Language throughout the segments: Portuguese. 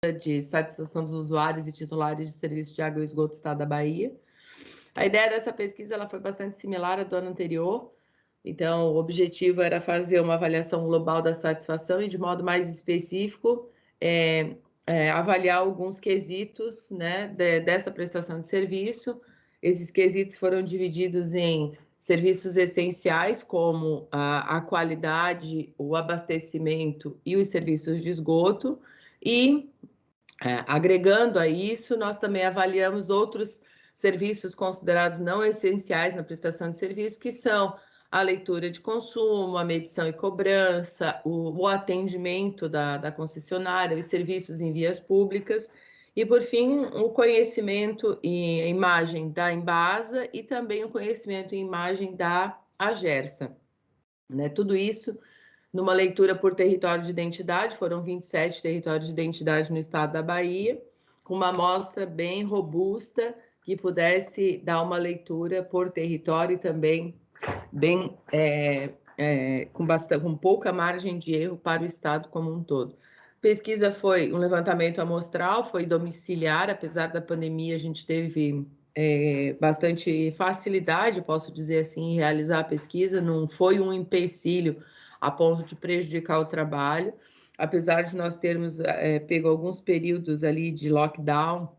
de satisfação dos usuários e titulares de serviço de água e esgoto do Estado da Bahia. A ideia dessa pesquisa ela foi bastante similar à do ano anterior. Então, o objetivo era fazer uma avaliação global da satisfação e, de modo mais específico, avaliar alguns quesitos, né, dessa prestação de serviço. Esses quesitos foram divididos em serviços essenciais, como a qualidade, o abastecimento e os serviços de esgoto. E, agregando a isso, nós também avaliamos outros serviços considerados não essenciais na prestação de serviço, que são a leitura de consumo, a medição e cobrança, o atendimento da concessionária, os serviços em vias públicas e, por fim, o conhecimento e a imagem da Embasa e também o conhecimento e imagem da Agersa. Né? Tudo isso numa leitura por território de identidade, foram 27 territórios de identidade no estado da Bahia, com uma amostra bem robusta que pudesse dar uma leitura por território e também bem com pouca margem de erro para o estado como um todo. A pesquisa foi um levantamento amostral, foi domiciliar, apesar da pandemia a gente teve bastante facilidade, posso dizer assim, em realizar a pesquisa, não foi um empecilho a ponto de prejudicar o trabalho, apesar de nós termos pego alguns períodos ali de lockdown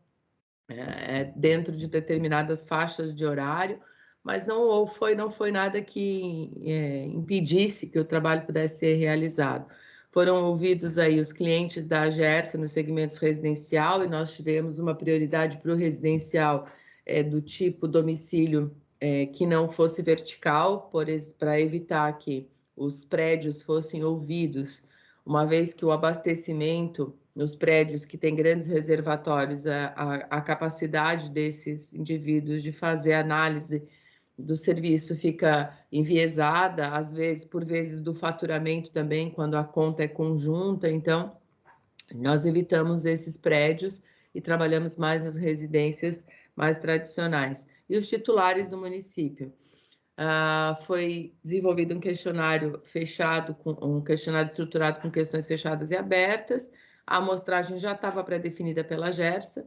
dentro de determinadas faixas de horário, mas não foi nada que impedisse que o trabalho pudesse ser realizado. Foram ouvidos aí os clientes da Agersa nos segmentos residencial e nós tivemos uma prioridade para o residencial do tipo domicílio que não fosse vertical, para evitar que os prédios fossem ouvidos, uma vez que o abastecimento nos prédios que têm grandes reservatórios, a capacidade desses indivíduos de fazer análise do serviço fica enviesada, às vezes, por vezes, do faturamento também, quando a conta é conjunta. Então, nós evitamos esses prédios e trabalhamos mais nas residências mais tradicionais. E os titulares do município. Foi desenvolvido um questionário fechado, um questionário estruturado com questões fechadas e abertas. A amostragem já estava pré-definida pela Agersa.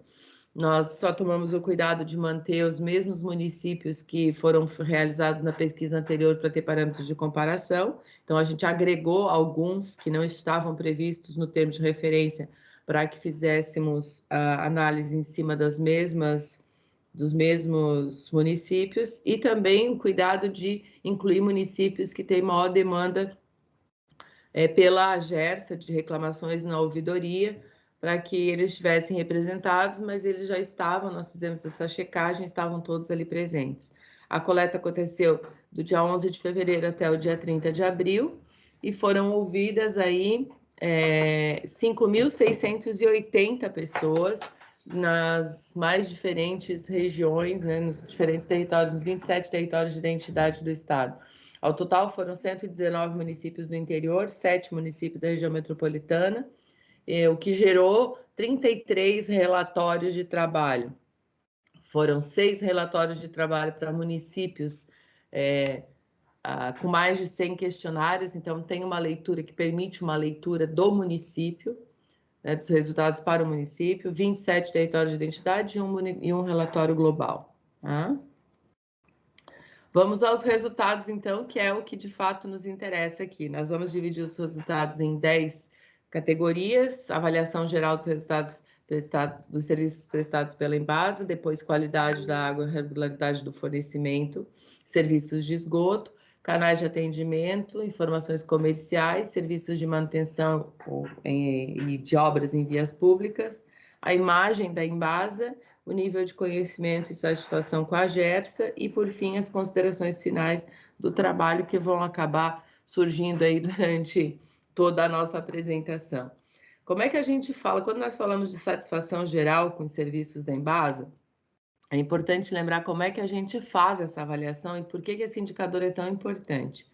Nós só tomamos o cuidado de manter os mesmos municípios que foram realizados na pesquisa anterior para ter parâmetros de comparação. Então, a gente agregou alguns que não estavam previstos no termo de referência para que fizéssemos a análise em cima dos mesmos municípios e também o cuidado de incluir municípios que têm maior demanda pela Agersa de reclamações na ouvidoria, para que eles estivessem representados, mas eles já estavam, nós fizemos essa checagem, estavam todos ali presentes. A coleta aconteceu do dia 11 de fevereiro até o dia 30 de abril e foram ouvidas aí 5.680 pessoas nas mais diferentes regiões, né, nos diferentes territórios, nos 27 territórios de identidade do estado. Ao total foram 119 municípios do interior, 7 municípios da região metropolitana, o que gerou 33 relatórios de trabalho. Foram 6 relatórios de trabalho para municípios com mais de 100 questionários, então tem uma leitura que permite uma leitura do município, né, dos resultados para o município, 27 territórios de identidade e um relatório global. Tá? Vamos aos resultados, então, que é o que de fato nos interessa aqui. Nós vamos dividir os resultados em 10 categorias: avaliação geral dos resultados dos serviços prestados pela Embasa, depois qualidade da água, regularidade do fornecimento, serviços de esgoto, canais de atendimento, informações comerciais, serviços de manutenção e de obras em vias públicas, a imagem da Embasa, o nível de conhecimento e satisfação com a Agersa e, por fim, as considerações finais do trabalho que vão acabar surgindo aí durante toda a nossa apresentação. Como é que a gente fala? Quando nós falamos de satisfação geral com os serviços da Embasa, é importante lembrar como é que a gente faz essa avaliação e por que esse indicador é tão importante.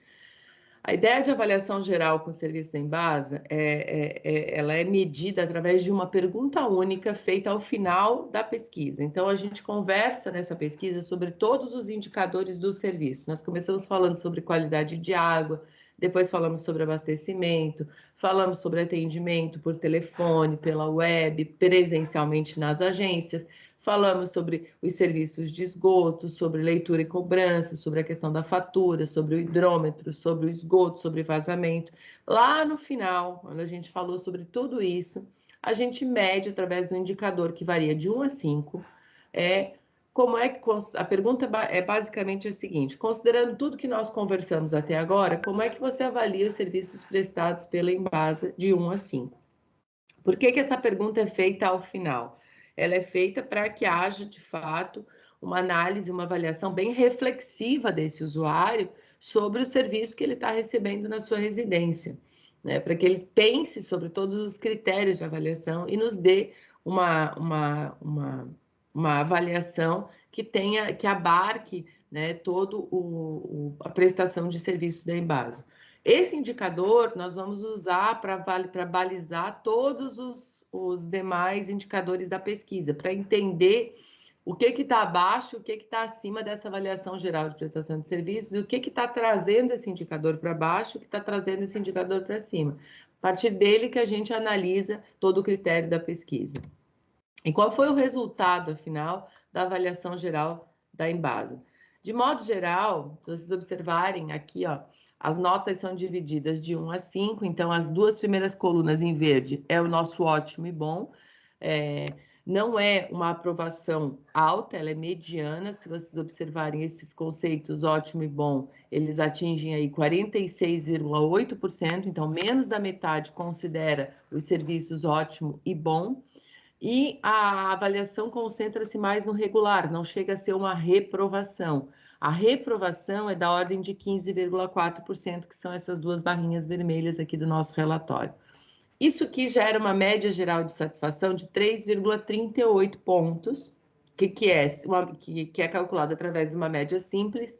A ideia de avaliação geral com o serviço da Embasa, ela é medida através de uma pergunta única feita ao final da pesquisa. Então, a gente conversa nessa pesquisa sobre todos os indicadores do serviço. Nós começamos falando sobre qualidade de água, depois falamos sobre abastecimento, falamos sobre atendimento por telefone, pela web, presencialmente nas agências, falamos sobre os serviços de esgoto, sobre leitura e cobrança, sobre a questão da fatura, sobre o hidrômetro, sobre o esgoto, sobre vazamento. Lá no final, quando a gente falou sobre tudo isso, a gente mede através do indicador que varia de 1 a 5, como é que a pergunta é basicamente a seguinte: considerando tudo que nós conversamos até agora, como é que você avalia os serviços prestados pela Embasa de 1 a 5? Por que essa pergunta é feita ao final? Ela é feita para que haja, de fato, uma análise, uma avaliação bem reflexiva desse usuário sobre o serviço que ele está recebendo na sua residência, né? Para que ele pense sobre todos os critérios de avaliação e nos dê uma avaliação que abarque, né, todo a prestação de serviço da Embasa. Esse indicador nós vamos usar para balizar todos os demais indicadores da pesquisa, para entender o que está abaixo, o que está acima dessa avaliação geral de prestação de serviços e o que está trazendo esse indicador para baixo, o que está trazendo esse indicador para cima. A partir dele que a gente analisa todo o critério da pesquisa. E qual foi o resultado, afinal, da avaliação geral da Embasa? De modo geral, se vocês observarem aqui, ó, as notas são divididas de 1 a 5, então as duas primeiras colunas em verde é o nosso ótimo e bom. Não é uma aprovação alta, ela é mediana. Se vocês observarem esses conceitos, ótimo e bom, eles atingem aí 46,8%, então menos da metade considera os serviços ótimo e bom. E a avaliação concentra-se mais no regular, não chega a ser uma reprovação. A reprovação é da ordem de 15,4%, que são essas duas barrinhas vermelhas aqui do nosso relatório. Isso aqui gera uma média geral de satisfação de 3,38 pontos, que é calculada através de uma média simples,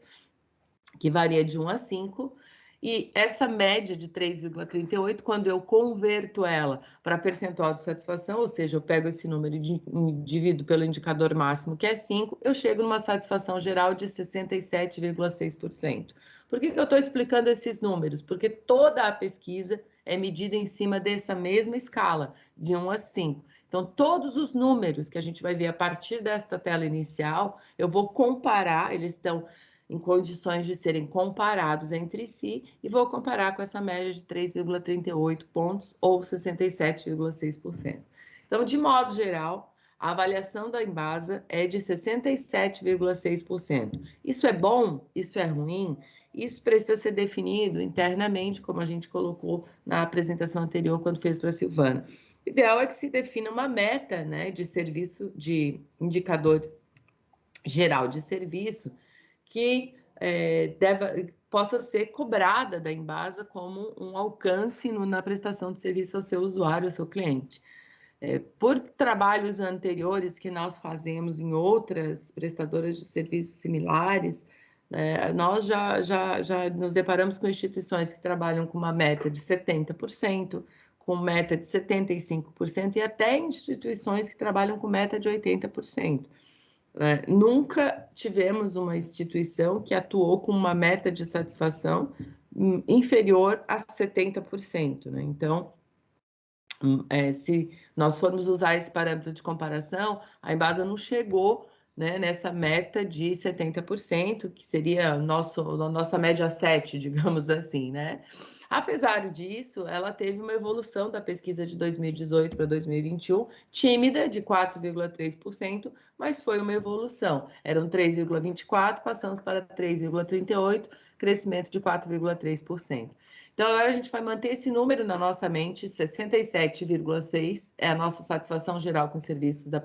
que varia de 1 a 5, e essa média de 3,38, quando eu converto ela para percentual de satisfação, ou seja, eu pego esse número e divido pelo indicador máximo, que é 5, eu chego numa satisfação geral de 67,6%. Por que eu estou explicando esses números? Porque toda a pesquisa é medida em cima dessa mesma escala, de 1 a 5. Então, todos os números que a gente vai ver a partir desta tela inicial, eu vou comparar, eles estão em condições de serem comparados entre si, e vou comparar com essa média de 3,38 pontos, ou 67,6%. Então, de modo geral, a avaliação da Embasa é de 67,6%. Isso é bom? Isso é ruim? Isso precisa ser definido internamente, como a gente colocou na apresentação anterior, quando fez para a Silvana. O ideal é que se defina uma meta, né, de serviço, de indicador geral de serviço, que possa ser cobrada da Embasa como um alcance na prestação de serviço ao seu usuário, ao seu cliente. Por trabalhos anteriores que nós fazemos em outras prestadoras de serviços similares, nós já nos deparamos com instituições que trabalham com uma meta de 70%, com meta de 75%, e até instituições que trabalham com meta de 80%. Nunca tivemos uma instituição que atuou com uma meta de satisfação inferior a 70%, né? Então, se nós formos usar esse parâmetro de comparação, a Embasa não chegou, né, nessa meta de 70%, que seria a nossa média 7, digamos assim, né? Apesar disso, ela teve uma evolução da pesquisa de 2018 para 2021, tímida, de 4,3%, mas foi uma evolução. Eram 3,24%, passamos para 3,38%, crescimento de 4,3%. Então, agora a gente vai manter esse número na nossa mente, 67,6% é a nossa satisfação geral com os serviços da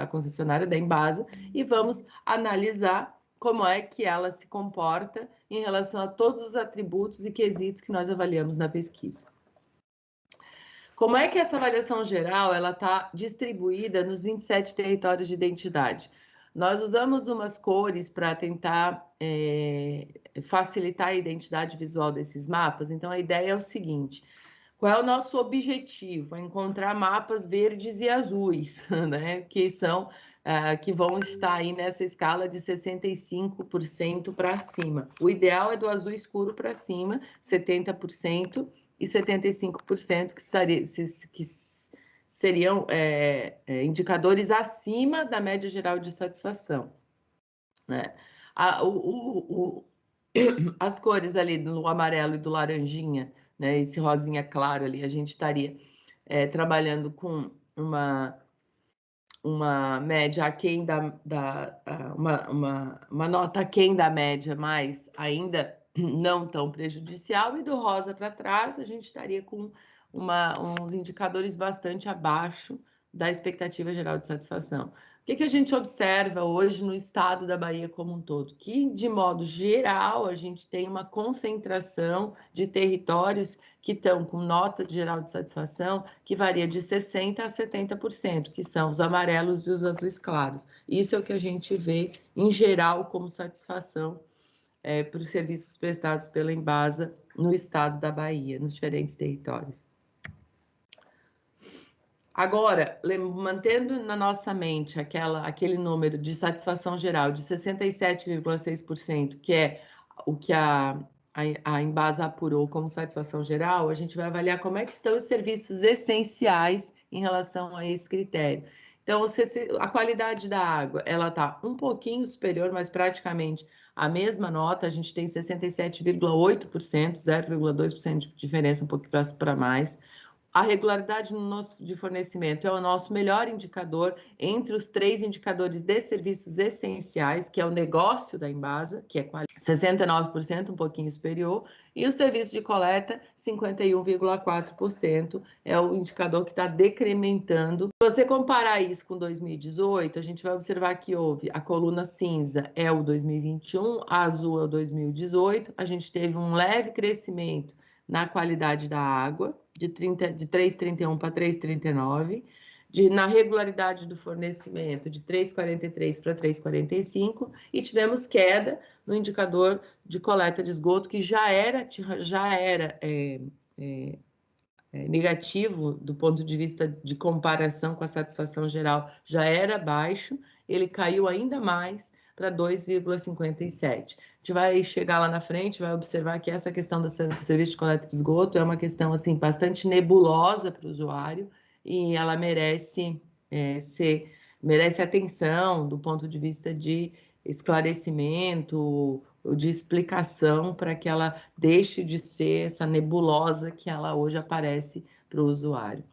concessionária, da Embasa, e vamos analisar como é que ela se comporta em relação a todos os atributos e quesitos que nós avaliamos na pesquisa. Como é que essa avaliação geral ela está distribuída nos 27 territórios de identidade? Nós usamos umas cores para tentar facilitar a identidade visual desses mapas. Então, a ideia é o seguinte: qual é o nosso objetivo? É encontrar mapas verdes e azuis, né? Que são que vão estar aí nessa escala de 65% para cima. O ideal é do azul escuro para cima, 70% e 75%, que seriam indicadores acima da média geral de satisfação, né? As cores ali do amarelo e do laranjinha, né, esse rosinha claro ali, a gente estaria trabalhando com uma média aquém uma nota aquém da média, mas ainda não tão prejudicial, e do rosa para trás a gente estaria com uns indicadores bastante abaixo da expectativa geral de satisfação. O que a gente observa hoje no estado da Bahia como um todo? Que, de modo geral, a gente tem uma concentração de territórios que estão com nota geral de satisfação que varia de 60% a 70%, que são os amarelos e os azuis claros. Isso é o que a gente vê, em geral, como satisfação para os serviços prestados pela Embasa no estado da Bahia, nos diferentes territórios. Agora, mantendo na nossa mente aquele número de satisfação geral de 67,6%, que é o que a Embasa apurou como satisfação geral, a gente vai avaliar como é que estão os serviços essenciais em relação a esse critério. Então, a qualidade da água, ela está um pouquinho superior, mas praticamente a mesma nota, a gente tem 67,8%, 0,2% de diferença, um pouquinho para mais. A regularidade de fornecimento é o nosso melhor indicador entre os 3 indicadores de serviços essenciais, que é o negócio da Embasa, que é 69%, um pouquinho superior, e o serviço de coleta, 51,4%, é o indicador que está decrementando. Se você comparar isso com 2018, a gente vai observar que houve a coluna cinza é o 2021, a azul é o 2018, a gente teve um leve crescimento na qualidade da água, de 3,31 para 3,39, na regularidade do fornecimento, de 3,43 para 3,45, e tivemos queda no indicador de coleta de esgoto, que já era negativo do ponto de vista de comparação com a satisfação geral, já era baixo, ele caiu ainda mais para 2,57. A gente vai chegar lá na frente, vai observar que essa questão do serviço de coleta de esgoto é uma questão assim bastante nebulosa para o usuário, e ela merece atenção do ponto de vista de esclarecimento, de explicação, para que ela deixe de ser essa nebulosa que ela hoje aparece para o usuário.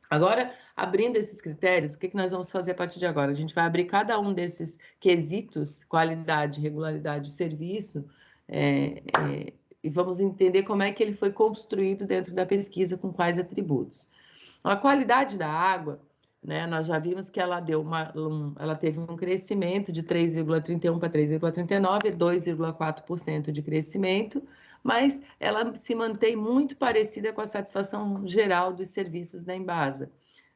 Agora, abrindo esses critérios, o que nós vamos fazer a partir de agora? A gente vai abrir cada um desses quesitos, qualidade, regularidade e serviço, e vamos entender como é que ele foi construído dentro da pesquisa, com quais atributos. A qualidade da água, né, nós já vimos que ela teve um crescimento de 3,31 para 3,39, 2,4% de crescimento, mas ela se mantém muito parecida com a satisfação geral dos serviços da Embasa.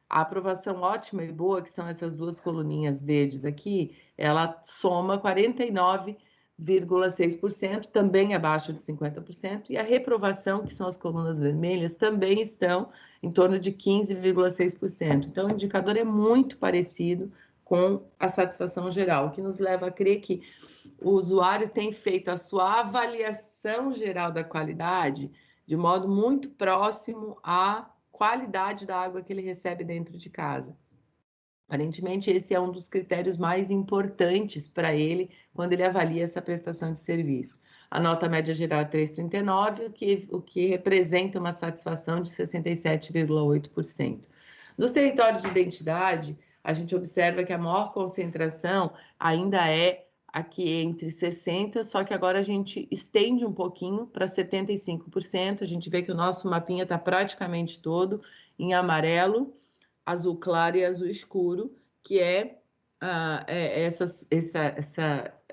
A aprovação ótima e boa, que são essas duas coluninhas verdes aqui, ela soma 49,6%, também abaixo de 50%, e a reprovação, que são as colunas vermelhas, também estão em torno de 15,6%. Então, o indicador é muito parecido com a satisfação geral, o que nos leva a crer que o usuário tem feito a sua avaliação geral da qualidade de modo muito próximo à qualidade da água que ele recebe dentro de casa. Aparentemente, esse é um dos critérios mais importantes para ele quando ele avalia essa prestação de serviço. A nota média geral é 3,39, o que representa uma satisfação de 67,8%. Nos territórios de identidade, a gente observa que a maior concentração ainda é aqui entre 60%, só que agora a gente estende um pouquinho para 75%. A gente vê que o nosso mapinha está praticamente todo em amarelo, azul claro e azul escuro, que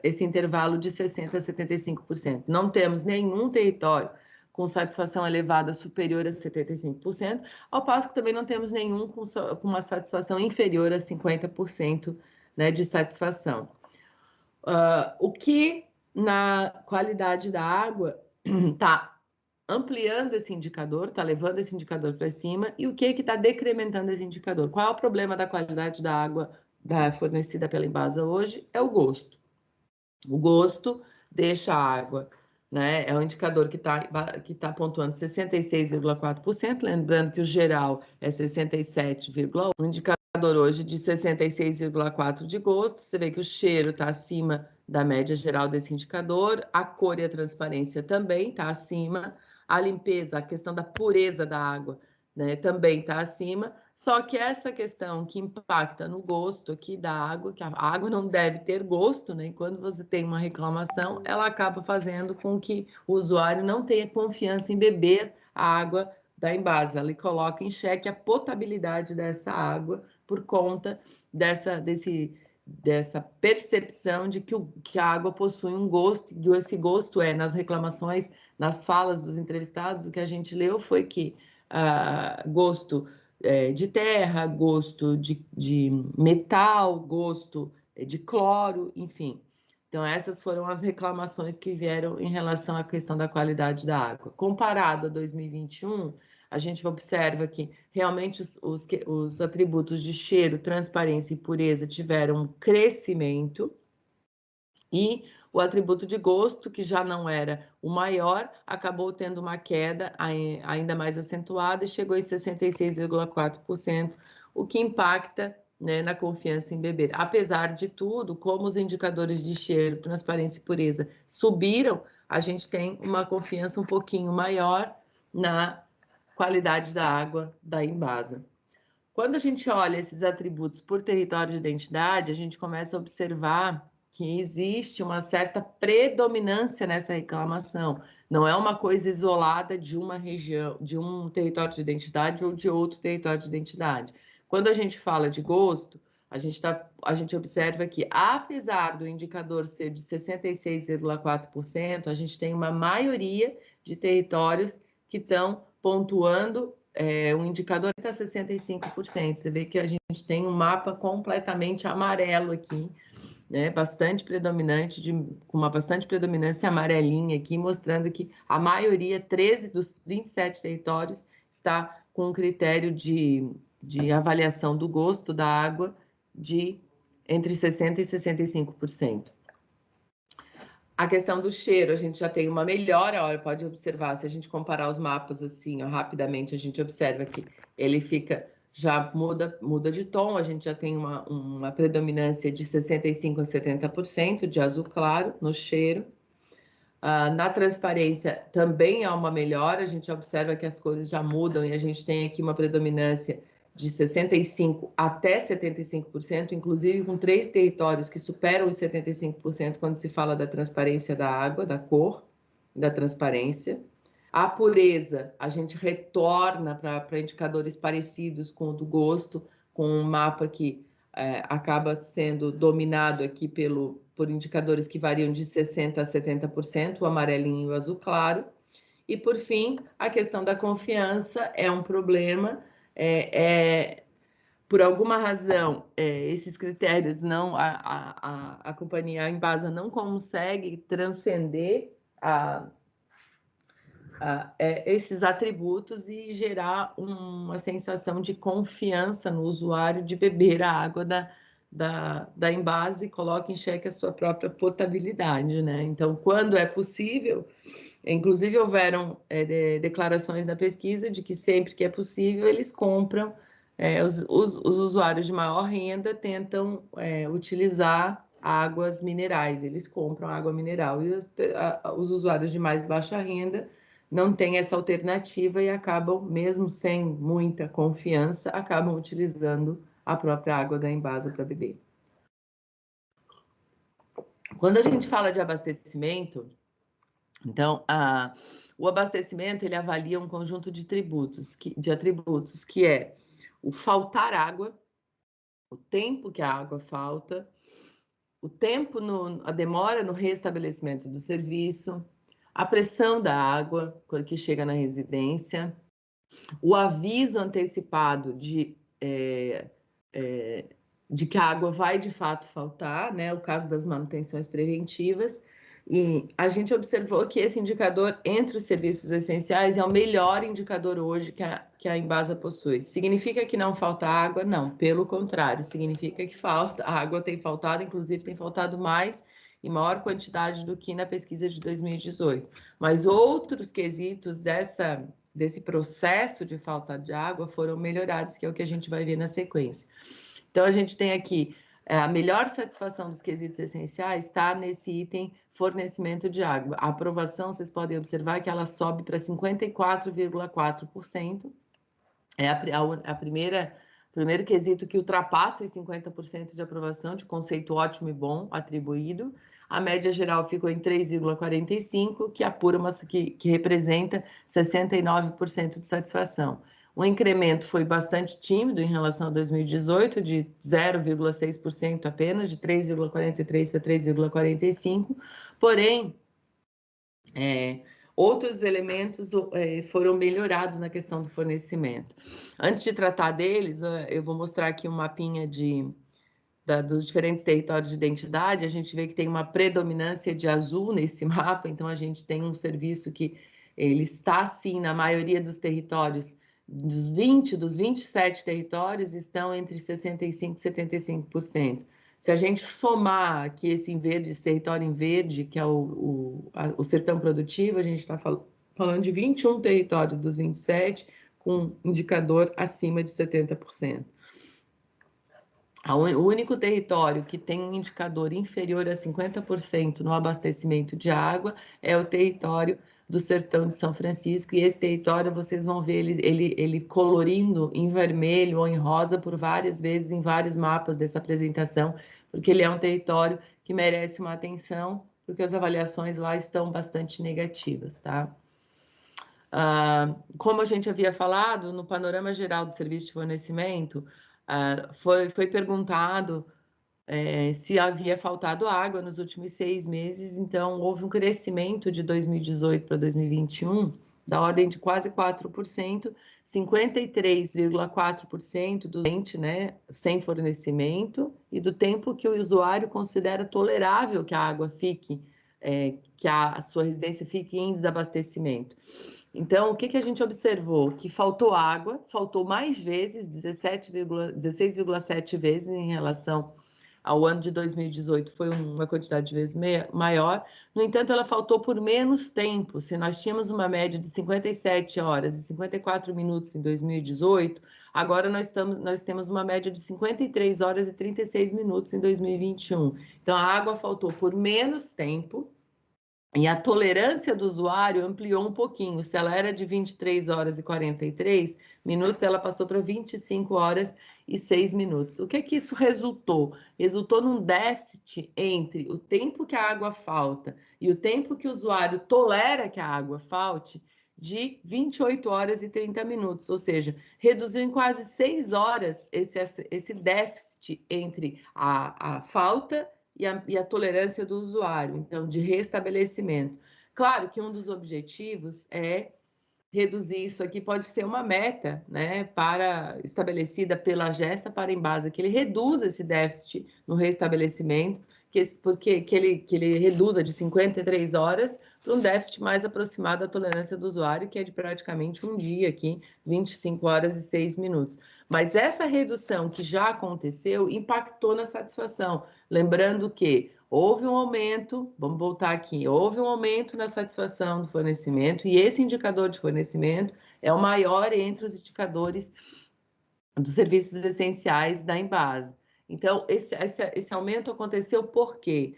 esse intervalo de 60% a 75%. Não temos nenhum território com satisfação elevada superior a 75%, ao passo que também não temos nenhum com uma satisfação inferior a 50%, né, de satisfação. O que na qualidade da água está ampliando esse indicador, está levando esse indicador para cima, e o que está decrementando esse indicador? Qual é o problema da qualidade da água fornecida pela Embasa hoje é o gosto. O gosto deixa a água, né? É um indicador que tá pontuando 66,4%, lembrando que o geral é 67,1%. Um indicador hoje de 66,4% de gosto. Você vê que o cheiro está acima da média geral desse indicador, a cor e a transparência também está acima, a limpeza, a questão da pureza da água, né, também está acima. Só que essa questão que impacta no gosto aqui da água, que a água não deve ter gosto, né? E quando você tem uma reclamação, ela acaba fazendo com que o usuário não tenha confiança em beber a água da Embasa. Ela coloca em xeque a potabilidade dessa água por conta dessa percepção de que a água possui um gosto, e esse gosto nas reclamações, nas falas dos entrevistados, o que a gente leu foi que gosto de terra, gosto de metal, gosto de cloro, enfim. Então, essas foram as reclamações que vieram em relação à questão da qualidade da água. Comparado a 2021, a gente observa que realmente os atributos de cheiro, transparência e pureza tiveram um crescimento, e o atributo de gosto, que já não era o maior, acabou tendo uma queda ainda mais acentuada e chegou em 66,4%, o que impacta, né, na confiança em beber. Apesar de tudo, como os indicadores de cheiro, transparência e pureza subiram, a gente tem uma confiança um pouquinho maior na qualidade da água da Embasa. Quando a gente olha esses atributos por território de identidade, a gente começa a observar que existe uma certa predominância nessa reclamação. Não é uma coisa isolada de uma região, de um território de identidade ou de outro território de identidade. Quando a gente fala de gosto, a gente observa que, apesar do indicador ser de 66,4%, a gente tem uma maioria de territórios que estão pontuando um indicador está 65%. Você vê que a gente tem um mapa completamente amarelo aqui, né? Bastante predominante, com uma bastante predominância amarelinha aqui, mostrando que a maioria, 13 dos 27 territórios, está com um critério de avaliação do gosto da água de entre 60% e 65%. A questão do cheiro, a gente já tem uma melhora, olha, pode observar, se a gente comparar os mapas assim, ó, rapidamente, a gente observa que ele já muda de tom, a gente já tem uma predominância de 65% a 70% de azul claro no cheiro. Na transparência também há uma melhora, a gente observa que as cores já mudam e a gente tem aqui uma predominância de 65% até 75%, inclusive com 3 territórios que superam os 75% quando se fala da transparência da água, da cor, da transparência. A pureza, a gente retorna para indicadores parecidos com o do gosto, com um mapa que acaba sendo dominado aqui por indicadores que variam de 60% a 70%, o amarelinho e o azul claro. E, por fim, a questão da confiança é um problema. Por alguma razão, esses critérios a companhia, a Embasa, não consegue transcender esses atributos e gerar uma sensação de confiança no usuário de beber a água da Embasa e coloca em xeque a sua própria potabilidade, né? Então, quando é possível, inclusive houveram declarações na pesquisa de que sempre que é possível eles compram, os usuários de maior renda tentam utilizar águas minerais, eles compram água mineral e os usuários de mais baixa renda não têm essa alternativa e acabam, mesmo sem muita confiança, acabam utilizando a própria água da Embasa para beber. Quando a gente fala de abastecimento, então, o abastecimento ele avalia um conjunto de atributos, que é o faltar água, o tempo que a água falta, o tempo, a demora no restabelecimento do serviço, a pressão da água que chega na residência, o aviso antecipado de que a água vai de fato faltar, né? O caso das manutenções preventivas, E a gente observou que esse indicador entre os serviços essenciais é o melhor indicador hoje que a Embasa possui. Significa que não falta água? Não, pelo contrário, significa que a água tem faltado, inclusive tem faltado mais em maior quantidade do que na pesquisa de 2018. Mas outros quesitos desse processo de falta de água foram melhorados, que é o que a gente vai ver na sequência. Então, a gente tem aqui a melhor satisfação dos quesitos essenciais está nesse item fornecimento de água. A aprovação, vocês podem observar que ela sobe para 54,4%. É a primeiro quesito que ultrapassa os 50% de aprovação, de conceito ótimo e bom atribuído. A média geral ficou em 3,45%, que representa 69% de satisfação. O incremento foi bastante tímido em relação a 2018, de 0,6% apenas, de 3,43% para 3,45%, porém, outros elementos foram melhorados na questão do fornecimento. Antes de tratar deles, eu vou mostrar aqui um mapinha dos diferentes territórios de identidade. A gente vê que tem uma predominância de azul nesse mapa, então a gente tem um serviço que ele está, sim, na maioria dos territórios, dos 27 territórios, estão entre 65% e 75%. Se a gente somar aqui esse território em verde, que é o sertão produtivo, a gente está falando de 21 territórios dos 27, com indicador acima de 70%. O único território que tem um indicador inferior a 50% no abastecimento de água é o território do Sertão de São Francisco, e esse território vocês vão ver ele colorindo em vermelho ou em rosa por várias vezes em vários mapas dessa apresentação, porque ele é um território que merece uma atenção, porque as avaliações lá estão bastante negativas, tá? Como a gente havia falado, no panorama geral do serviço de fornecimento, foi perguntado se havia faltado água nos últimos 6 meses, então houve um crescimento de 2018 para 2021 da ordem de quase 4%, 53,4% do tempo, né, sem fornecimento, e do tempo que o usuário considera tolerável que a água fique, que a sua residência fique em desabastecimento. Então, o que a gente observou? Que faltou água, faltou mais vezes, 16,7 vezes em relação ao ano de 2018, foi uma quantidade de vezes maior. No entanto, ela faltou por menos tempo. Se nós tínhamos uma média de 57 horas e 54 minutos em 2018, agora nós temos uma média de 53 horas e 36 minutos em 2021. Então, a água faltou por menos tempo, e a tolerância do usuário ampliou um pouquinho. Se ela era de 23 horas e 43 minutos, ela passou para 25 horas e 6 minutos. O que isso resultou? Resultou num déficit entre o tempo que a água falta e o tempo que o usuário tolera que a água falte, de 28 horas e 30 minutos, ou seja, reduziu em quase 6 horas esse déficit entre a falta e a tolerância do usuário, então, de restabelecimento. Claro que um dos objetivos é reduzir isso aqui, pode ser uma meta, né, estabelecida pela Agesta para a Embasa, que ele reduza esse déficit no restabelecimento, que ele reduza de 53 horas para um déficit mais aproximado à tolerância do usuário, que é de praticamente um dia aqui, 25 horas e 6 minutos. Mas essa redução que já aconteceu impactou na satisfação. Lembrando que houve um aumento, vamos voltar aqui, houve um aumento na satisfação do fornecimento, e esse indicador de fornecimento é o maior entre os indicadores dos serviços essenciais da Embasa. Então, esse aumento aconteceu por quê?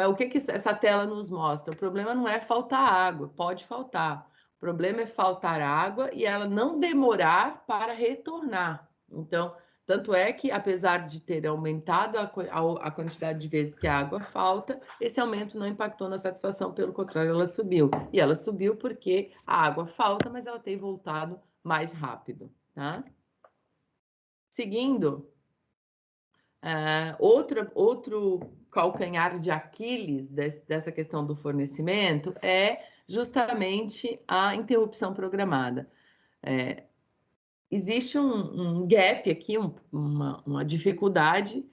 O que essa tela nos mostra? O problema não é faltar água, pode faltar. O problema é faltar água e ela não demorar para retornar. Então, tanto é que, apesar de ter aumentado a quantidade de vezes que a água falta, esse aumento não impactou na satisfação, pelo contrário, ela subiu. E ela subiu porque a água falta, mas ela tem voltado mais rápido, tá? Seguindo, outro calcanhar de Aquiles dessa questão do fornecimento é justamente a interrupção programada. Existe um gap aqui, uma dificuldade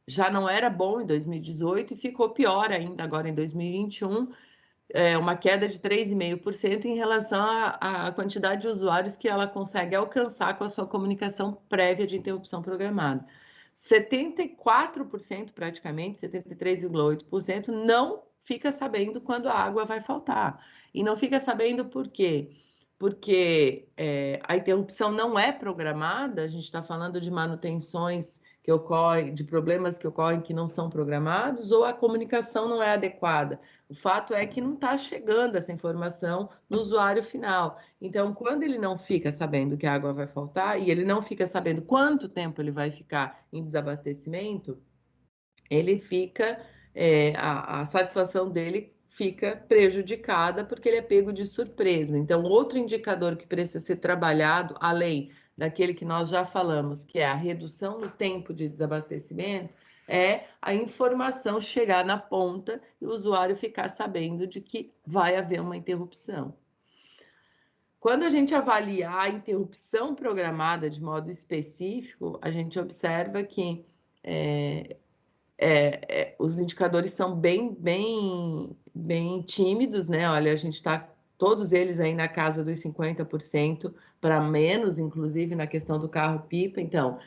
já não era bom em 2018 e ficou pior ainda agora em 2021, uma queda de 3,5% em relação à quantidade de usuários que ela consegue alcançar com a sua comunicação prévia de interrupção programada. 74% praticamente, 73,8%, não fica sabendo quando a água vai faltar. E não fica sabendo por quê? Porque a interrupção não é programada, a gente está falando de manutenções que ocorrem, de problemas que ocorrem que não são programados, ou a comunicação não é adequada. O fato é que não está chegando essa informação no usuário final. Então, quando ele não fica sabendo que a água vai faltar e ele não fica sabendo quanto tempo ele vai ficar em desabastecimento, ele fica, a satisfação dele fica prejudicada porque ele é pego de surpresa. Então, outro indicador que precisa ser trabalhado, além daquele que nós já falamos, que é a redução do tempo de desabastecimento, é a informação chegar na ponta e o usuário ficar sabendo de que vai haver uma interrupção. Quando a gente avalia a interrupção programada de modo específico, a gente observa que os indicadores são bem tímidos, né? Olha, a gente está todos eles aí na casa dos 50% para menos, inclusive na questão do carro-pipa. Então,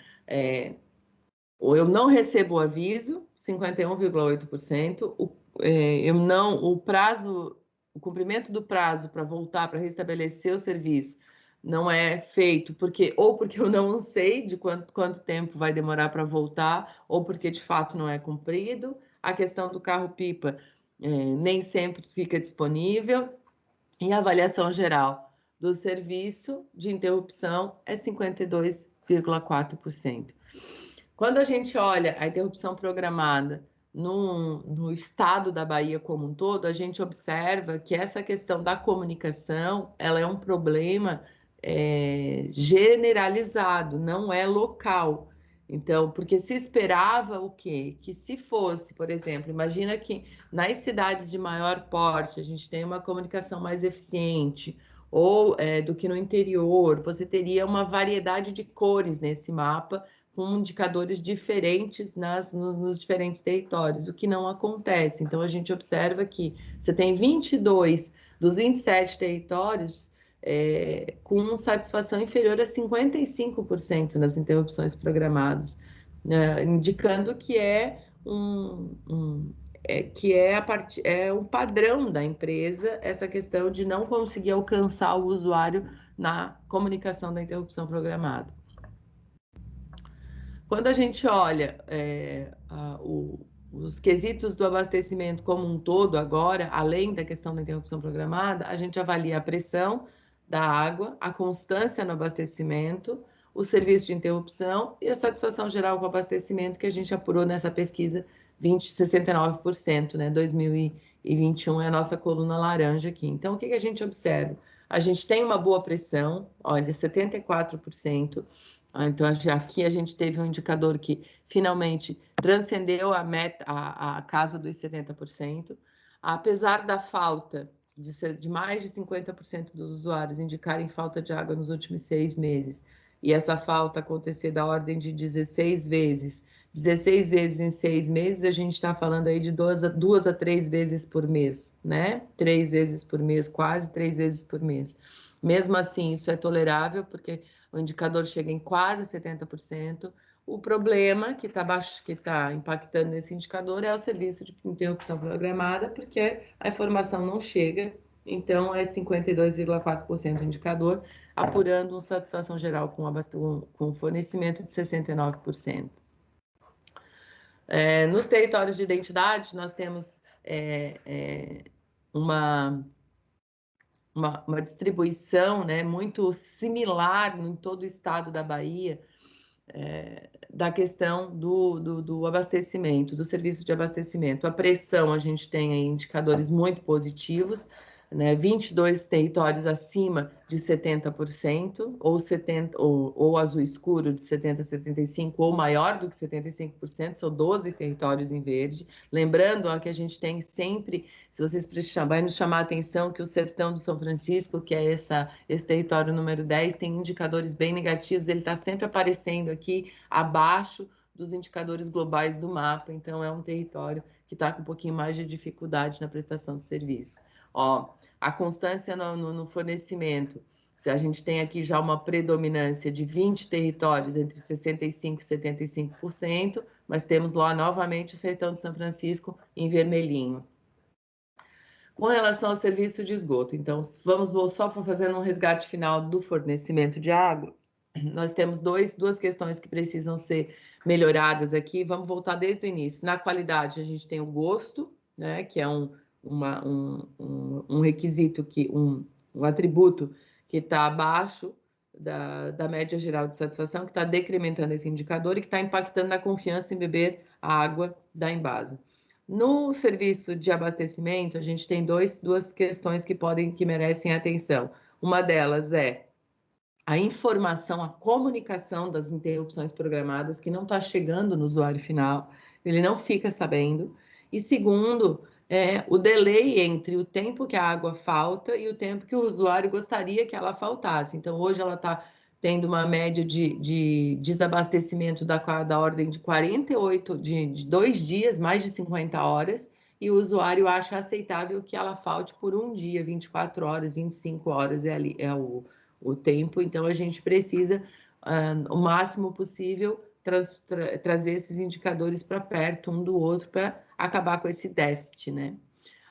eu não recebo o aviso, 51,8%. O cumprimento do prazo para voltar, para restabelecer o serviço, não é feito porque eu não sei de quanto tempo vai demorar para voltar, ou porque de fato não é cumprido. A questão do carro-pipa nem sempre fica disponível. E a avaliação geral do serviço de interrupção é 52,4%. Quando a gente olha a interrupção programada no estado da Bahia como um todo, a gente observa que essa questão da comunicação, ela é um problema generalizado, não é local. Então, porque se esperava o quê? Que se fosse, por exemplo, imagina que nas cidades de maior porte a gente tem uma comunicação mais eficiente, ou do que no interior, você teria uma variedade de cores nesse mapa, com indicadores diferentes nos diferentes territórios, o que não acontece. Então, a gente observa que você tem 22 dos 27 territórios com satisfação inferior a 55% nas interrupções programadas, indicando que um padrão da empresa essa questão de não conseguir alcançar o usuário na comunicação da interrupção programada. Quando a gente olha os quesitos do abastecimento como um todo agora, além da questão da interrupção programada, a gente avalia a pressão da água, a constância no abastecimento, o serviço de interrupção e a satisfação geral com o abastecimento que a gente apurou nessa pesquisa 69%, né? 2021 é a nossa coluna laranja aqui. Então, o que a gente observa? A gente tem uma boa pressão, olha, 74%. Então, aqui a gente teve um indicador que finalmente transcendeu a casa dos 70%. Apesar da falta de mais de 50% dos usuários indicarem falta de água nos últimos 6 meses, e essa falta acontecer da ordem de 16 vezes em 6 meses, a gente está falando aí de 2 a 3 vezes por mês, né? 3 vezes por mês, quase 3 vezes por mês. Mesmo assim, isso é tolerável, porque o indicador chega em quase 70%. O problema que está impactando nesse indicador é o serviço de interrupção programada, porque a informação não chega, então é 52,4% o indicador, apurando uma satisfação geral com fornecimento de 69%. Nos territórios de identidade, nós temos uma distribuição, né, muito similar em todo o estado da Bahia, da questão do abastecimento, do serviço de abastecimento. A pressão, a gente tem aí indicadores muito positivos, né, 22 territórios acima de 70%, ou azul escuro de 70% a 75%, ou maior do que 75%, são 12 territórios em verde. Lembrando que a gente tem sempre, se vocês vai nos chamar a atenção, que o sertão do São Francisco, que é esse território número 10, tem indicadores bem negativos, ele está sempre aparecendo aqui abaixo dos indicadores globais do mapa, então é um território que está com um pouquinho mais de dificuldade na prestação de serviço. Ó, a constância no fornecimento, se a gente tem aqui já uma predominância de 20 territórios entre 65% e 75%, mas temos lá novamente o Sertão de São Francisco em vermelhinho. Com relação ao serviço de esgoto, então, vamos só fazendo um resgate final do fornecimento de água. Nós temos duas questões que precisam ser melhoradas aqui. Vamos voltar desde o início. Na qualidade, a gente tem o gosto, né, que é um requisito, um atributo que está abaixo da média geral de satisfação, que está decrementando esse indicador e que está impactando na confiança em beber a água da Embasa. No serviço de abastecimento, a gente tem duas questões que merecem atenção. Uma delas é a informação, a comunicação das interrupções programadas, que não está chegando no usuário final, ele não fica sabendo. E segundo, o delay entre o tempo que a água falta e o tempo que o usuário gostaria que ela faltasse. Então, hoje ela está tendo uma média de desabastecimento da ordem de 48, de 2 dias, mais de 50 horas, e o usuário acha aceitável que ela falte por um dia, 24 horas, 25 horas é o tempo. Então, a gente precisa, o máximo possível, trazer esses indicadores para perto um do outro para acabar com esse déficit, né?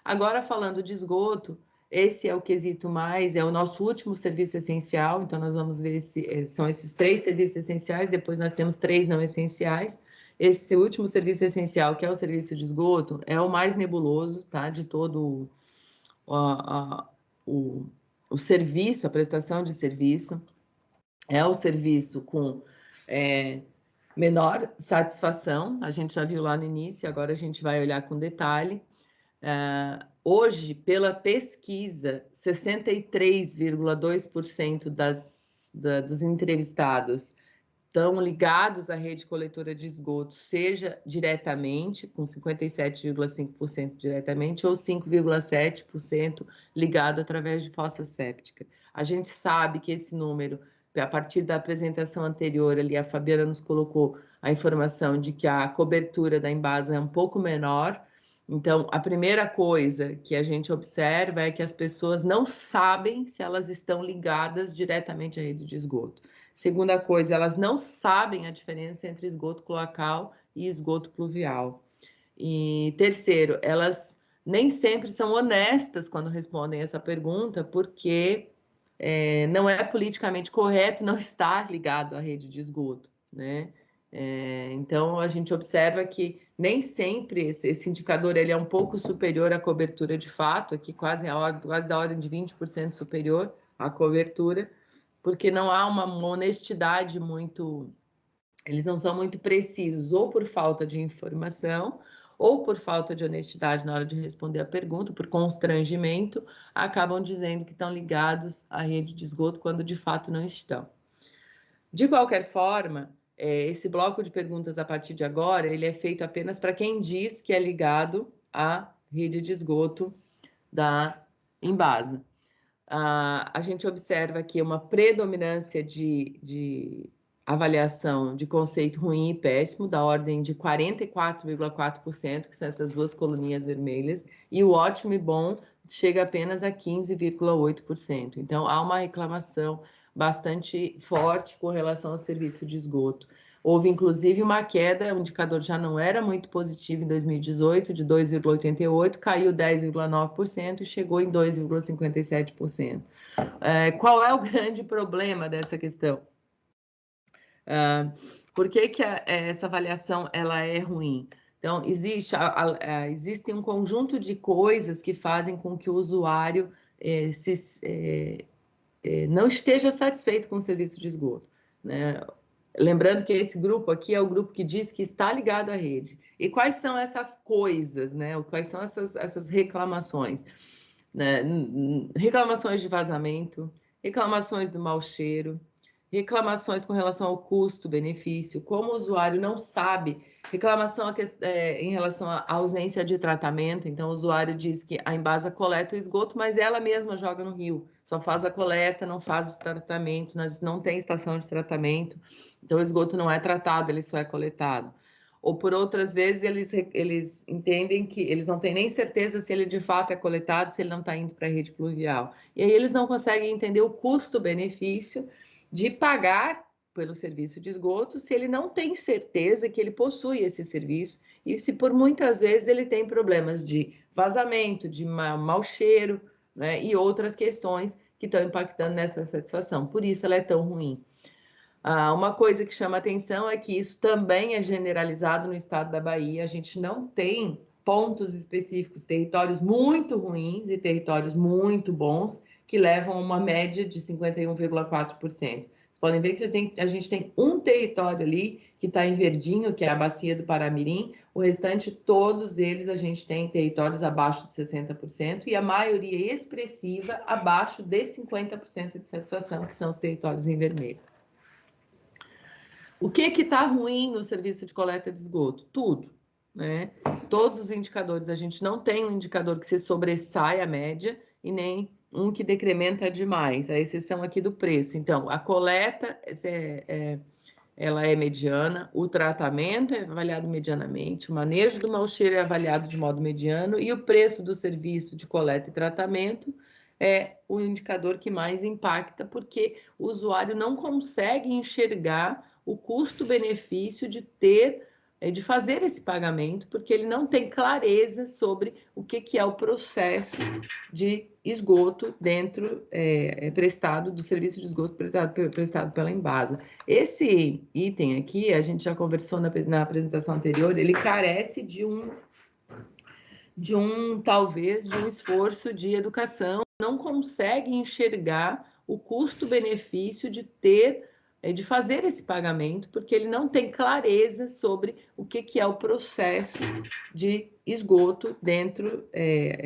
Agora, falando de esgoto, esse é o quesito é o nosso último serviço essencial, então nós vamos ver são esses 3 serviços essenciais, depois nós temos 3 não essenciais. Esse último serviço essencial, que é o serviço de esgoto, é o mais nebuloso, tá? De todo o serviço, a prestação de serviço, é o serviço com menor satisfação, a gente já viu lá no início, agora a gente vai olhar com detalhe. Hoje, pela pesquisa, 63,2% dos entrevistados estão ligados à rede coletora de esgoto, seja diretamente, com 57,5% diretamente, ou 5,7% ligado através de fossa séptica. A gente sabe que esse número, a partir da apresentação anterior ali, a Fabiana nos colocou a informação de que a cobertura da Embasa é um pouco menor. Então, a primeira coisa que a gente observa é que as pessoas não sabem se elas estão ligadas diretamente à rede de esgoto. Segunda coisa, elas não sabem a diferença entre esgoto cloacal e esgoto pluvial. E terceiro, elas nem sempre são honestas quando respondem essa pergunta, porque não é politicamente correto não estar ligado à rede de esgoto, né? Então, a gente observa que nem sempre esse indicador ele é um pouco superior à cobertura de fato, aqui quase da ordem de 20% superior à cobertura, porque não há uma honestidade eles não são muito precisos, ou por falta de informação, ou por falta de honestidade na hora de responder a pergunta, por constrangimento, acabam dizendo que estão ligados à rede de esgoto, quando de fato não estão. De qualquer forma, esse bloco de perguntas a partir de agora, ele é feito apenas para quem diz que é ligado à rede de esgoto da Embasa. A gente observa aqui uma predominância de avaliação de conceito ruim e péssimo, da ordem de 44,4%, que são essas duas coluninhas vermelhas, e o ótimo e bom chega apenas a 15,8%. Então, há uma reclamação bastante forte com relação ao serviço de esgoto. Houve, inclusive, uma queda, o indicador já não era muito positivo em 2018, de 2,88%, caiu 10,9% e chegou em 2,57%. Qual é o grande problema dessa questão? Por que essa avaliação ela é ruim? Então, existe um conjunto de coisas que fazem com que o usuário não esteja satisfeito com o serviço de esgoto, né? Lembrando que esse grupo aqui é o grupo que diz que está ligado à rede. E quais são essas coisas, né? Quais são essas reclamações? Né? Reclamações de vazamento, reclamações do mau cheiro, reclamações com relação ao custo-benefício, como o usuário não sabe, reclamação em relação à ausência de tratamento, então o usuário diz que a Embasa coleta o esgoto, mas ela mesma joga no rio, só faz a coleta, não faz esse tratamento, não tem estação de tratamento, então o esgoto não é tratado, ele só é coletado. Ou por outras vezes eles entendem que eles não têm nem certeza se ele de fato é coletado, se ele não está indo para a rede pluvial. E aí eles não conseguem entender o custo-benefício de pagar pelo serviço de esgoto se ele não tem certeza que ele possui esse serviço e se por muitas vezes ele tem problemas de vazamento, de mau cheiro, né, e outras questões que estão impactando nessa satisfação. Por isso ela é tão ruim. Uma coisa que chama atenção é que isso também é generalizado no estado da Bahia. A gente não tem pontos específicos, territórios muito ruins e territórios muito bons, que levam a uma média de 51,4%. Vocês podem ver que a gente tem um território ali que está em verdinho, que é a bacia do Paramirim, o restante, todos eles, a gente tem territórios abaixo de 60% e a maioria expressiva abaixo de 50% de satisfação, que são os territórios em vermelho. O que está ruim no serviço de coleta de esgoto? Tudo, né? Todos os indicadores, a gente não tem um indicador que se sobressai a média e nem um que decrementa demais, a exceção aqui do preço. Então, a coleta, ela é mediana, o tratamento é avaliado medianamente, o manejo do mau cheiro é avaliado de modo mediano e o preço do serviço de coleta e tratamento é o indicador que mais impacta, porque o usuário não consegue enxergar o custo-benefício de fazer esse pagamento, porque ele não tem clareza sobre o que é o processo de esgoto prestado, do serviço de esgoto prestado pela Embasa. Esse item aqui, a gente já conversou na apresentação anterior, ele carece talvez, de um esforço de educação, não consegue enxergar o custo-benefício de fazer esse pagamento, porque ele não tem clareza sobre o que é o processo de esgoto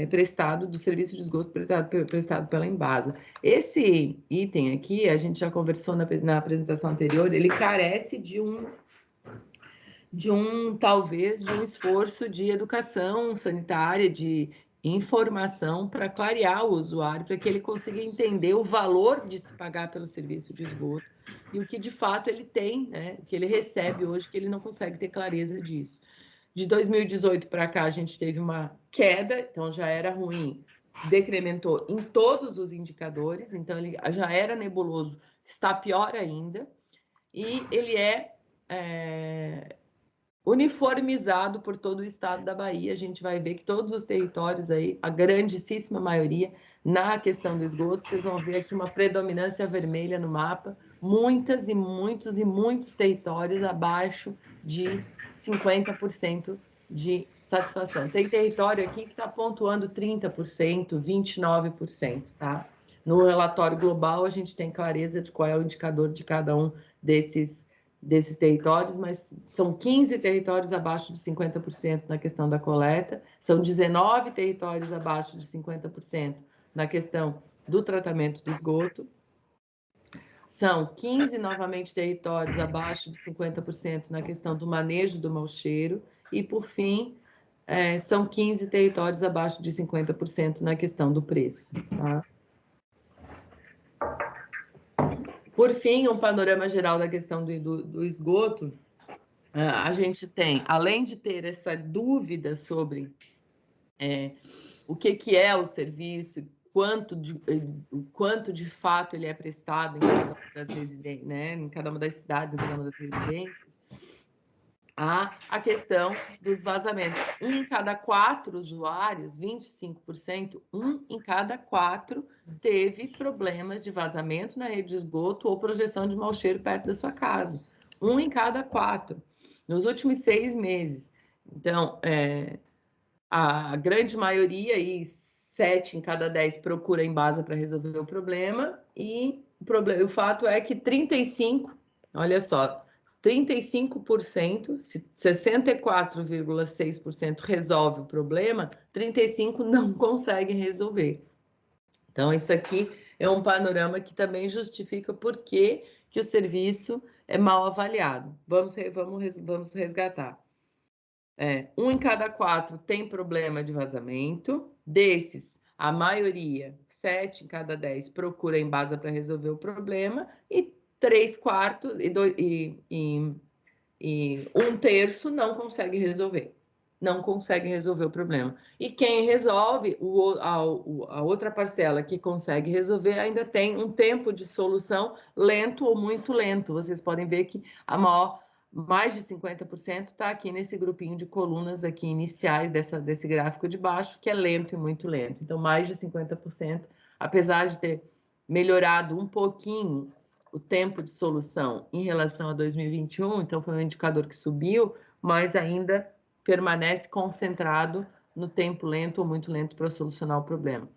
prestado, do serviço de esgoto prestado pela Embasa. Esse item aqui, a gente já conversou na apresentação anterior, ele carece talvez, de um esforço de educação sanitária, de informação para clarear o usuário, para que ele consiga entender o valor de se pagar pelo serviço de esgoto e o que de fato ele tem, né, o que ele recebe hoje, que ele não consegue ter clareza disso. De 2018 para cá, a gente teve uma queda, então já era ruim, decrementou em todos os indicadores, então ele já era nebuloso, está pior ainda, e ele uniformizado por todo o estado da Bahia. A gente vai ver que todos os territórios aí, a grandíssima maioria, na questão do esgoto, vocês vão ver aqui uma predominância vermelha no mapa, muitos territórios abaixo de 50% de satisfação. Tem território aqui que está pontuando 30%, 29%, tá? No relatório global, a gente tem clareza de qual é o indicador de cada um desses territórios, mas são 15 territórios abaixo de 50% na questão da coleta, são 19 territórios abaixo de 50% na questão do tratamento do esgoto, são 15, novamente, territórios abaixo de 50% na questão do manejo do mau cheiro e, por fim, são 15 territórios abaixo de 50% na questão do preço, tá? Por fim, um panorama geral da questão do esgoto, a gente tem, além de ter essa dúvida sobre o que é o serviço, quanto de fato ele é prestado em cada uma das residências, né, em cada uma das cidades, em cada uma das residências, a questão dos vazamentos. 1 em cada 4 usuários, 25%, 1 em cada 4 teve problemas de vazamento na rede de esgoto ou projeção de mau cheiro perto da sua casa. 1 em cada 4, nos últimos 6 meses. Então, a grande maioria, aí, 7 em cada 10, procura a Embasa para resolver o problema, e o fato é que 35%, olha só, 35%, 64,6% resolve o problema, 35% não consegue resolver. Então, isso aqui é um panorama que também justifica por que que o serviço é mal avaliado. Vamos resgatar. 1 em cada 4 tem problema de vazamento. Desses, a maioria, 7 em cada 10, procura a Embasa para resolver o problema, e 3/4 e 1/3 não consegue resolver. Não consegue resolver o problema. E quem resolve, a outra parcela que consegue resolver, ainda tem um tempo de solução lento ou muito lento. Vocês podem ver que mais de 50% está aqui nesse grupinho de colunas aqui iniciais desse gráfico de baixo, que é lento e muito lento. Então, mais de 50%, apesar de ter melhorado um pouquinho o tempo de solução em relação a 2021, então foi um indicador que subiu, mas ainda permanece concentrado no tempo lento ou muito lento para solucionar o problema.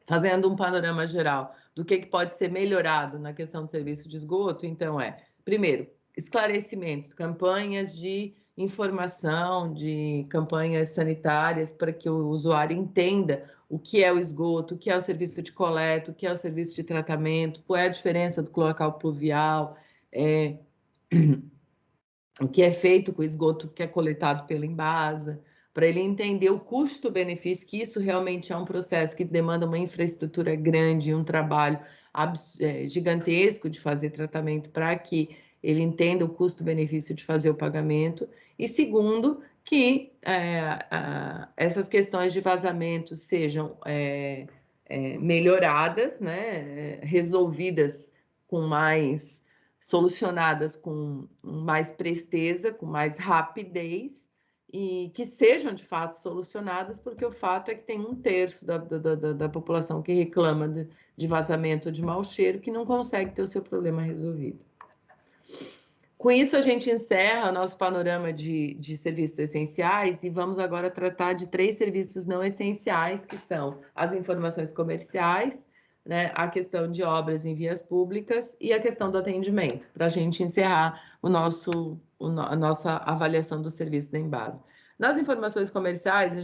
Fazendo um panorama geral do que pode ser melhorado na questão do serviço de esgoto, então primeiro, esclarecimento, campanhas de informação, de campanhas sanitárias para que o usuário entenda o que é o esgoto, o que é o serviço de coleta, o que é o serviço de tratamento, qual é a diferença do cloacal pluvial, o que é feito com o esgoto que é coletado pela Embasa, para ele entender o custo-benefício, que isso realmente é um processo que demanda uma infraestrutura grande, um trabalho gigantesco de fazer tratamento para que ele entenda o custo-benefício de fazer o pagamento. E segundo, que essas questões de vazamento sejam melhoradas, né, resolvidas com mais... solucionadas com mais presteza, com mais rapidez, e que sejam de fato solucionadas, porque o fato é que tem 1/3 da população que reclama de vazamento de mau cheiro, que não consegue ter o seu problema resolvido. Com isso, a gente encerra o nosso panorama de serviços essenciais e vamos agora tratar de 3 serviços não essenciais, que são as informações comerciais, né, a questão de obras em vias públicas e a questão do atendimento, para a gente encerrar a nossa avaliação do serviço da Embasa. Nas informações comerciais, a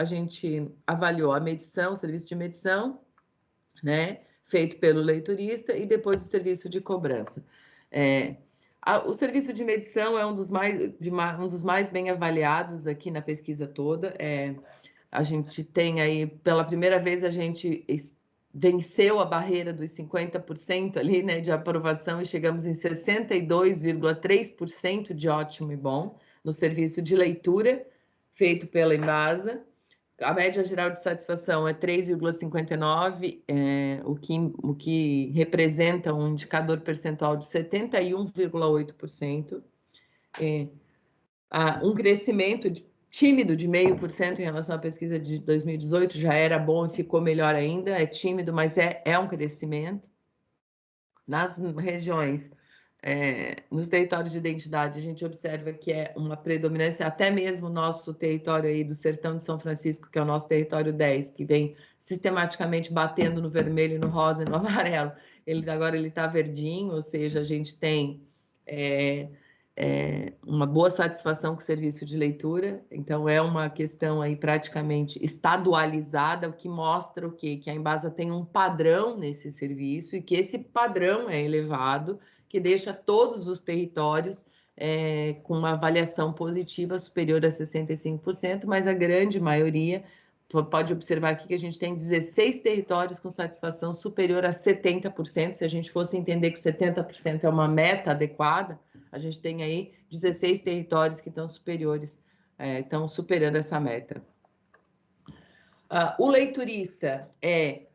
gente avaliou a medição, o serviço de medição, né, feito pelo leiturista, e depois o serviço de cobrança. O serviço de medição é um dos mais bem avaliados aqui na pesquisa toda. A gente tem aí, pela primeira vez, a gente venceu a barreira dos 50% ali, né, de aprovação, e chegamos em 62,3% de ótimo e bom no serviço de leitura feito pela Embasa. A média geral de satisfação é 3,59, o que representa um indicador percentual de 71,8%. Um crescimento tímido de 0,5% em relação à pesquisa de 2018, já era bom e ficou melhor ainda, é tímido, mas é um crescimento. Nas regiões, nos territórios de identidade, a gente observa que é uma predominância, até mesmo o nosso território aí do Sertão de São Francisco, que é o nosso território 10, que vem sistematicamente batendo no vermelho, no rosa e no amarelo, agora ele está verdinho, ou seja, a gente tem uma boa satisfação com o serviço de leitura. Então, é uma questão aí praticamente estadualizada, o que mostra o quê? Que a Embasa tem um padrão nesse serviço e que esse padrão é elevado, que deixa todos os territórios com uma avaliação positiva superior a 65%, mas a grande maioria, pode observar aqui que a gente tem 16 territórios com satisfação superior a 70%. Se a gente fosse entender que 70% é uma meta adequada, a gente tem aí 16 territórios que estão estão superando essa meta. O leiturista é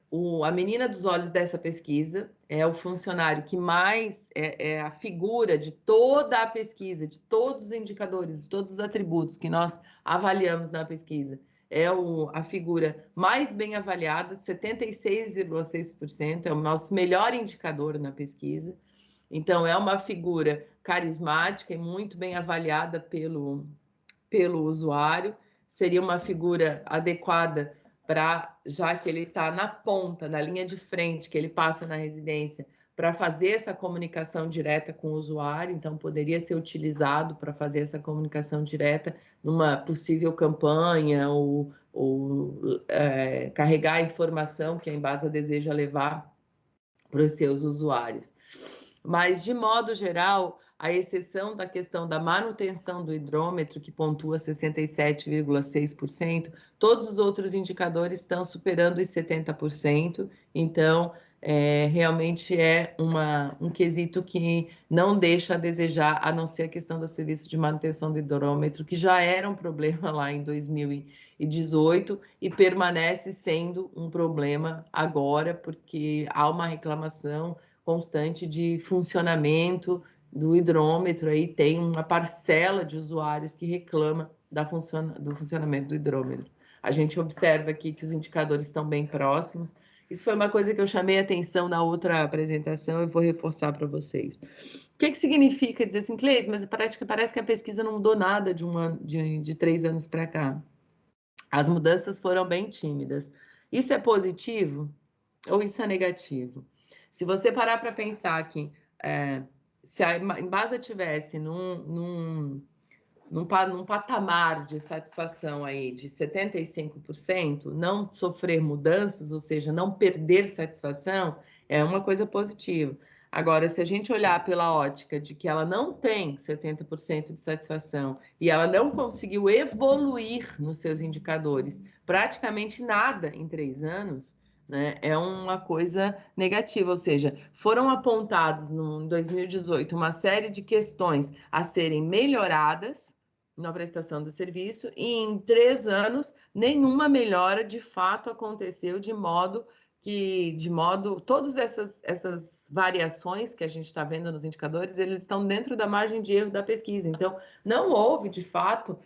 a menina dos olhos dessa pesquisa, é o funcionário que mais é a figura de toda a pesquisa, de todos os indicadores, de todos os atributos que nós avaliamos na pesquisa. É a figura mais bem avaliada, 76,6%, é o nosso melhor indicador na pesquisa. Então, é uma figura carismática e muito bem avaliada pelo usuário. Seria uma figura adequada já que ele está na ponta, na linha de frente, que ele passa na residência, para fazer essa comunicação direta com o usuário. Então, poderia ser utilizado para fazer essa comunicação direta numa possível campanha ou carregar a informação que a Embasa deseja levar para os seus usuários. Mas, de modo geral, a exceção da questão da manutenção do hidrômetro, que pontua 67,6%, todos os outros indicadores estão superando os 70%, então, realmente é um quesito que não deixa a desejar, a não ser a questão do serviço de manutenção do hidrômetro, que já era um problema lá em 2018 e permanece sendo um problema agora, porque há uma reclamação constante de funcionamento do hidrômetro, aí tem uma parcela de usuários que reclama do funcionamento do hidrômetro. A gente observa aqui que os indicadores estão bem próximos. Isso foi uma coisa que eu chamei a atenção na outra apresentação e vou reforçar para vocês. O que significa dizer assim, Cleis, mas parece que a pesquisa não mudou nada de 3 anos para cá. As mudanças foram bem tímidas. Isso é positivo ou isso é negativo? Se você parar para pensar que se a Embasa tivesse num patamar de satisfação aí de 75%, não sofrer mudanças, ou seja, não perder satisfação, é uma coisa positiva. Agora, se a gente olhar pela ótica de que ela não tem 70% de satisfação e ela não conseguiu evoluir nos seus indicadores praticamente nada em 3 anos, né, é uma coisa negativa, ou seja, foram apontados em 2018 uma série de questões a serem melhoradas na prestação do serviço e em 3 anos nenhuma melhora de fato aconteceu todas essas variações que a gente está vendo nos indicadores, eles estão dentro da margem de erro da pesquisa. Então, não houve, de fato,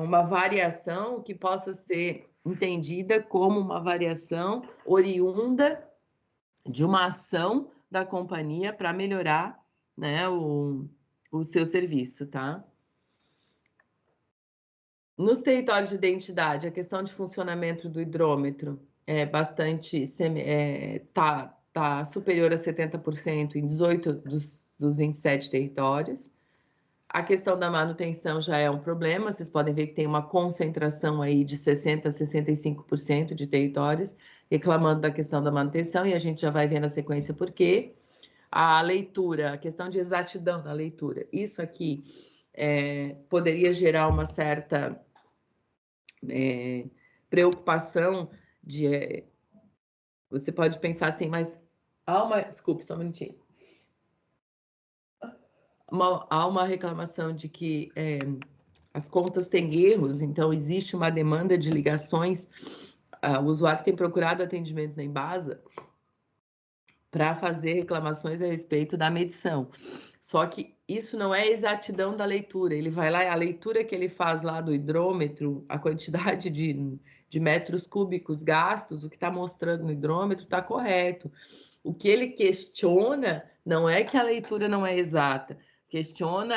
uma variação que possa ser entendida como uma variação oriunda de uma ação da companhia para melhorar, né, o seu serviço, tá? Nos territórios de identidade, a questão de funcionamento do hidrômetro é bastante tá superior a 70% em 18 dos 27 territórios. A questão da manutenção já é um problema, vocês podem ver que tem uma concentração aí de 60% a 65% de territórios reclamando da questão da manutenção, e a gente já vai ver na sequência por quê. A leitura, a questão de exatidão da leitura, isso aqui poderia gerar uma certa preocupação de... você pode pensar assim, mas desculpe, só um minutinho. Há uma reclamação de que as contas têm erros, então existe uma demanda de ligações. O usuário tem procurado atendimento na Embasa para fazer reclamações a respeito da medição. Só que isso não é exatidão da leitura. Ele vai lá, a leitura que ele faz lá do hidrômetro, a quantidade de metros cúbicos gastos, o que está mostrando no hidrômetro está correto. O que ele questiona não é que a leitura não é exata, questiona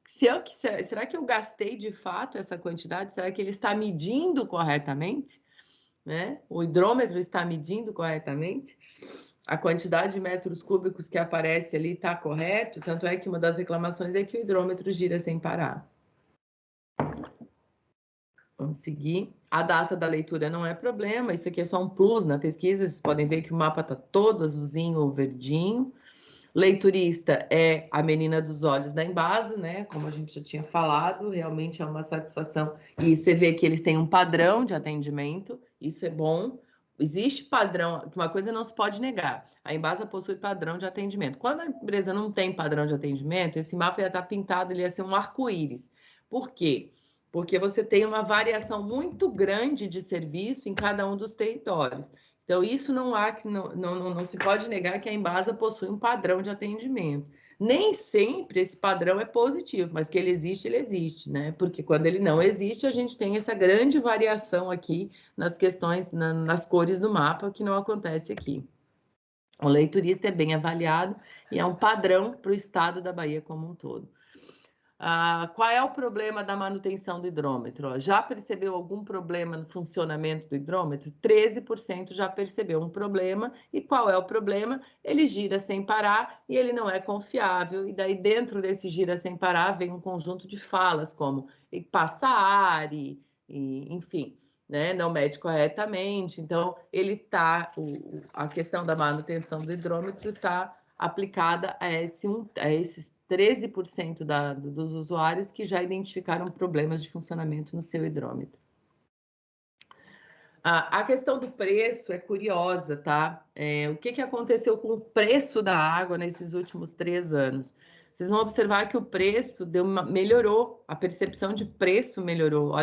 será que eu gastei de fato essa quantidade? Será que ele está medindo corretamente? Né? O hidrômetro está medindo corretamente? A quantidade de metros cúbicos que aparece ali está correto? Tanto é que uma das reclamações é que o hidrômetro gira sem parar. Vamos seguir. A data da leitura não é problema, isso aqui é só um plus na pesquisa, vocês podem ver que o mapa está todo azulzinho ou verdinho. Leiturista é a menina dos olhos da Embasa, né? Como a gente já tinha falado, realmente é uma satisfação. E você vê que eles têm um padrão de atendimento, isso é bom. Existe padrão, uma coisa não se pode negar, a Embasa possui padrão de atendimento. Quando a empresa não tem padrão de atendimento, esse mapa ia estar pintado, ele ia ser um arco-íris. Por quê? Porque você tem uma variação muito grande de serviço em cada um dos territórios. Então, isso não se pode negar que a Embasa possui um padrão de atendimento. Nem sempre esse padrão é positivo, mas que ele existe, né? Porque quando ele não existe, a gente tem essa grande variação aqui nas questões, nas cores do mapa, que não acontece aqui. O leiturista é bem avaliado e é um padrão para o estado da Bahia como um todo. Qual é o problema da manutenção do hidrômetro? Já percebeu algum problema no funcionamento do hidrômetro? 13% já percebeu um problema. E qual é o problema? Ele gira sem parar e ele não é confiável. E daí, dentro desse gira sem parar, vem um conjunto de falas, como passa ar, enfim, né? Não mede corretamente. Então, a questão da manutenção do hidrômetro está aplicada a esses 13% dos usuários que já identificaram problemas de funcionamento no seu hidrômetro. A questão do preço é curiosa, tá? O que aconteceu com o preço da água nesses últimos 3 anos? Vocês vão observar que o preço melhorou, a percepção de preço melhorou.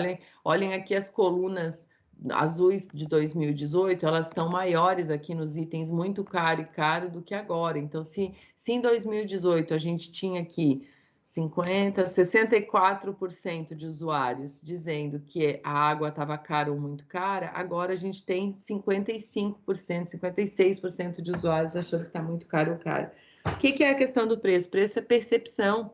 Olhem aqui as colunas azuis de 2018, elas estão maiores aqui nos itens muito caro e caro do que agora. Então, se em 2018 a gente tinha aqui 64% de usuários dizendo que a água estava cara ou muito cara, agora a gente tem 55%, 56% de usuários achando que está muito caro ou cara. O que é a questão do preço? O preço é percepção.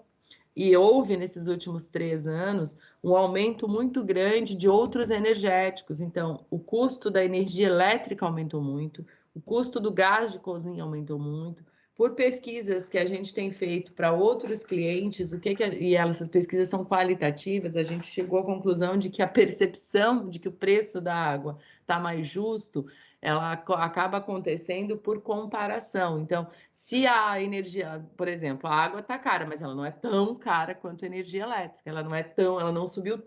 E houve, nesses últimos 3 anos, um aumento muito grande de outros energéticos. Então, o custo da energia elétrica aumentou muito, o custo do gás de cozinha aumentou muito. Por pesquisas que a gente tem feito para outros clientes, e essas pesquisas são qualitativas, a gente chegou à conclusão de que a percepção de que o preço da água está mais justo, ela acaba acontecendo por comparação. Então, se a energia, por exemplo, a água está cara, mas ela não é tão cara quanto a energia elétrica, ela não subiu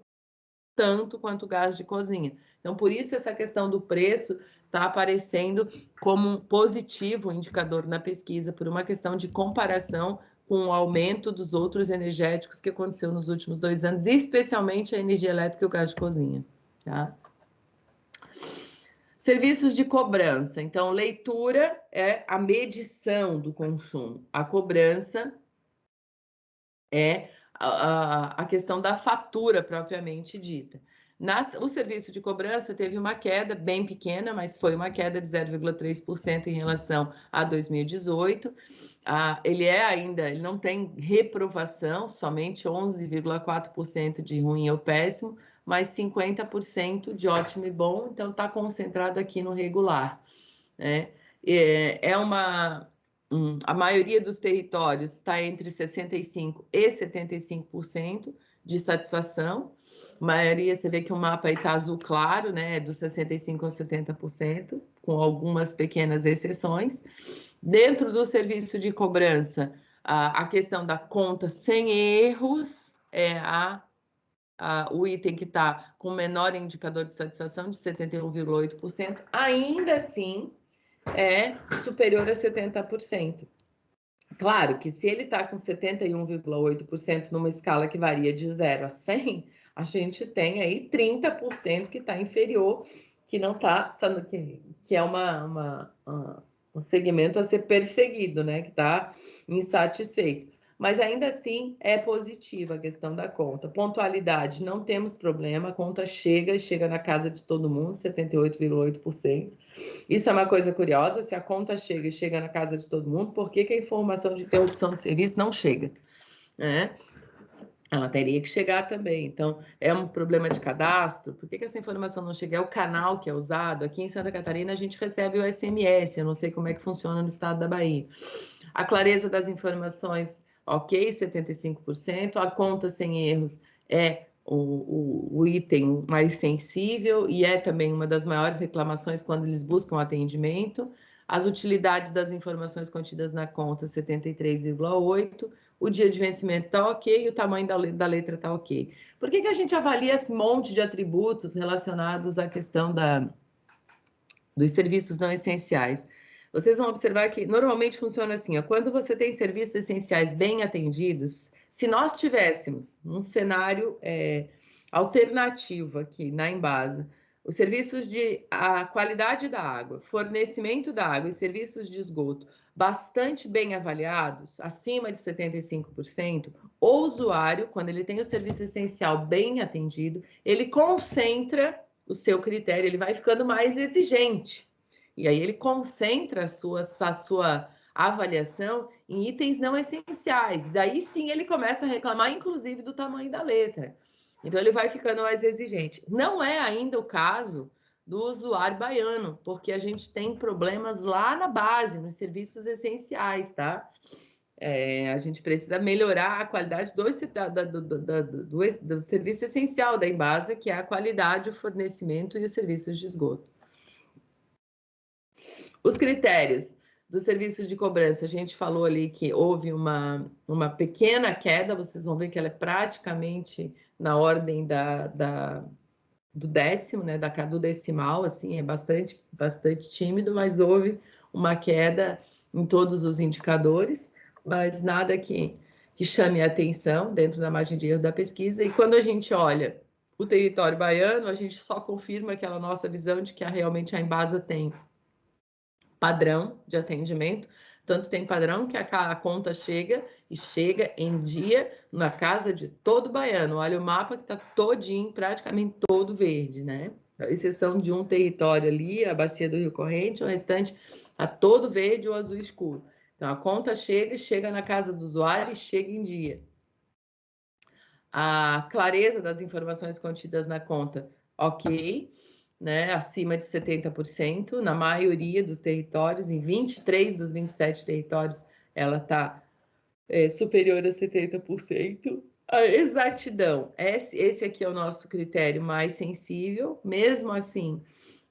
tanto quanto o gás de cozinha. Então, por isso essa questão do preço está aparecendo como um positivo indicador na pesquisa, por uma questão de comparação com o aumento dos outros energéticos que aconteceu nos últimos 2 anos, especialmente a energia elétrica e o gás de cozinha. Tá? Serviços de cobrança. Então, leitura é a medição do consumo. A cobrança é a questão da fatura propriamente dita. O serviço de cobrança teve uma queda bem pequena, mas foi uma queda de 0,3% em relação a 2018. Ele não tem reprovação, somente 11,4% de ruim ou péssimo, mas 50% de ótimo e bom, então está concentrado aqui no regular. Né? A maioria dos territórios está entre 65% e 75% de satisfação. A maioria, você vê que o mapa aí está azul claro, né? Dos 65% a 70%, com algumas pequenas exceções. Dentro do serviço de cobrança, a questão da conta sem erros é o item que está com o menor indicador de satisfação, de 71,8%. Ainda assim, é superior a 70%. Claro que se ele está com 71,8% numa escala que varia de 0 a 100, a gente tem aí 30% que está inferior, que não está, que é um segmento a ser perseguido, né? Que está insatisfeito. Mas ainda assim é positiva a questão da conta. Pontualidade, não temos problema, a conta chega na casa de todo mundo, 78,8%. Isso é uma coisa curiosa, se a conta chega na casa de todo mundo, por que a informação de interrupção de serviço não chega? Né? Ela teria que chegar também. Então, é um problema de cadastro? Por que essa informação não chega? É o canal que é usado. Aqui em Santa Catarina, a gente recebe o SMS, eu não sei como é que funciona no estado da Bahia. A clareza das informações, ok, 75%. A conta sem erros é o item mais sensível e é também uma das maiores reclamações quando eles buscam atendimento. As utilidades das informações contidas na conta, 73,8%. O dia de vencimento está ok e o tamanho da letra está ok. Por que a gente avalia esse monte de atributos relacionados à questão dos serviços não essenciais? Vocês vão observar que normalmente funciona assim, quando você tem serviços essenciais bem atendidos, se nós tivéssemos um cenário alternativo aqui na Embasa, os serviços a qualidade da água, fornecimento da água e serviços de esgoto bastante bem avaliados, acima de 75%, o usuário, quando ele tem o serviço essencial bem atendido, ele concentra o seu critério, ele vai ficando mais exigente. E aí ele concentra a sua avaliação em itens não essenciais. Daí sim ele começa a reclamar, inclusive, do tamanho da letra. Então ele vai ficando mais exigente. Não é ainda o caso do usuário baiano, porque a gente tem problemas lá na base, nos serviços essenciais, tá? A gente precisa melhorar a qualidade do serviço essencial da Embasa, que é a qualidade, o fornecimento e os serviços de esgoto. Os critérios. Dos serviços de cobrança, a gente falou ali que houve uma pequena queda, vocês vão ver que ela é praticamente na ordem do décimo, né, do decimal, assim, é bastante tímido, mas houve uma queda em todos os indicadores, mas nada que chame a atenção dentro da margem de erro da pesquisa. E quando a gente olha o território baiano, a gente só confirma aquela nossa visão de que realmente a Embasa tem padrão de atendimento, tanto tem padrão que a conta chega em dia na casa de todo baiano. Olha o mapa que está todinho, praticamente todo verde, né? A exceção de um território ali, a bacia do Rio Corrente, o restante está todo verde ou azul escuro. Então, a conta chega na casa do usuário e chega em dia. A clareza das informações contidas na conta, ok, né, acima de 70%, na maioria dos territórios, em 23 dos 27 territórios, ela está superior a 70%. A exatidão, esse aqui é o nosso critério mais sensível, mesmo assim,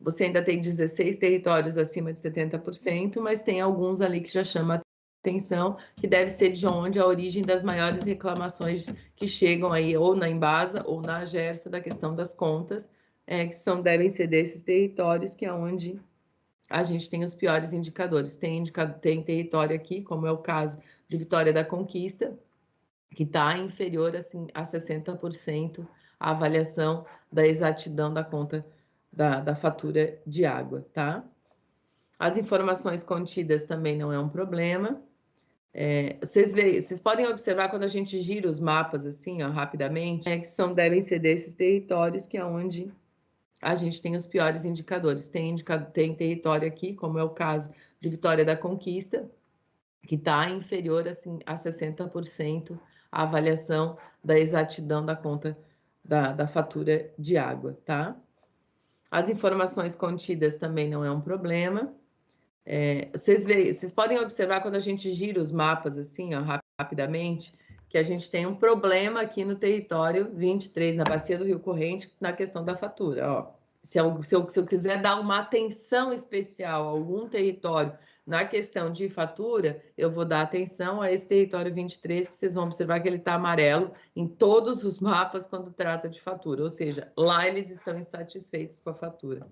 você ainda tem 16 territórios acima de 70%, mas tem alguns ali que já chamam atenção, que deve ser de onde a origem das maiores reclamações que chegam aí, ou na Embasa ou na Gersa, da questão das contas, que devem ser desses territórios, que é onde a gente tem os piores indicadores. Tem território aqui, como é o caso de Vitória da Conquista, que está inferior assim, a 60% a avaliação da exatidão da conta da fatura de água, tá? As informações contidas também não é um problema. Vocês podem observar quando a gente gira os mapas assim, ó, rapidamente, que devem ser desses territórios que é onde a gente tem os piores indicadores. Tem território aqui, como é o caso de Vitória da Conquista, que está inferior assim, a 60% a avaliação da exatidão da conta da fatura de água, tá? As informações contidas também não é um problema. Vocês podem observar quando a gente gira os mapas assim, ó, rapidamente, que a gente tem um problema aqui no território 23, na bacia do Rio Corrente, na questão da fatura. Ó. Se eu quiser dar uma atenção especial a algum território na questão de fatura, eu vou dar atenção a esse território 23, que vocês vão observar que ele está amarelo em todos os mapas quando trata de fatura, ou seja, lá eles estão insatisfeitos com a fatura.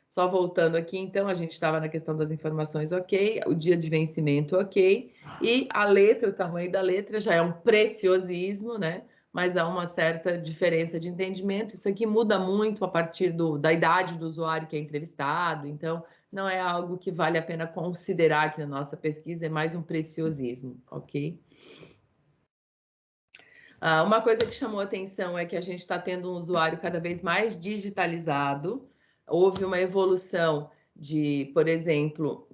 Só voltando aqui, então, a gente estava na questão das informações, ok, o dia de vencimento, ok, e a letra, o tamanho da letra já é um preciosismo, né? Mas há uma certa diferença de entendimento. Isso aqui muda muito a partir da idade do usuário que é entrevistado, então não é algo que vale a pena considerar aqui na nossa pesquisa, é mais um preciosismo, ok? Uma coisa que chamou atenção é que a gente está tendo um usuário cada vez mais digitalizado. Houve uma evolução por exemplo,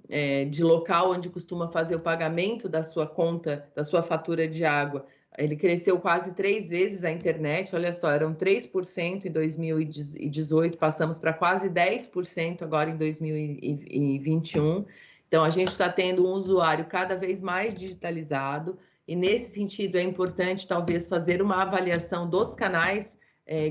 de local onde costuma fazer o pagamento da sua conta, da sua fatura de água. Ele cresceu quase 3 vezes a internet, olha só, eram 3% em 2018, passamos para quase 10% agora em 2021. Então, a gente está tendo um usuário cada vez mais digitalizado, e nesse sentido é importante talvez fazer uma avaliação dos canais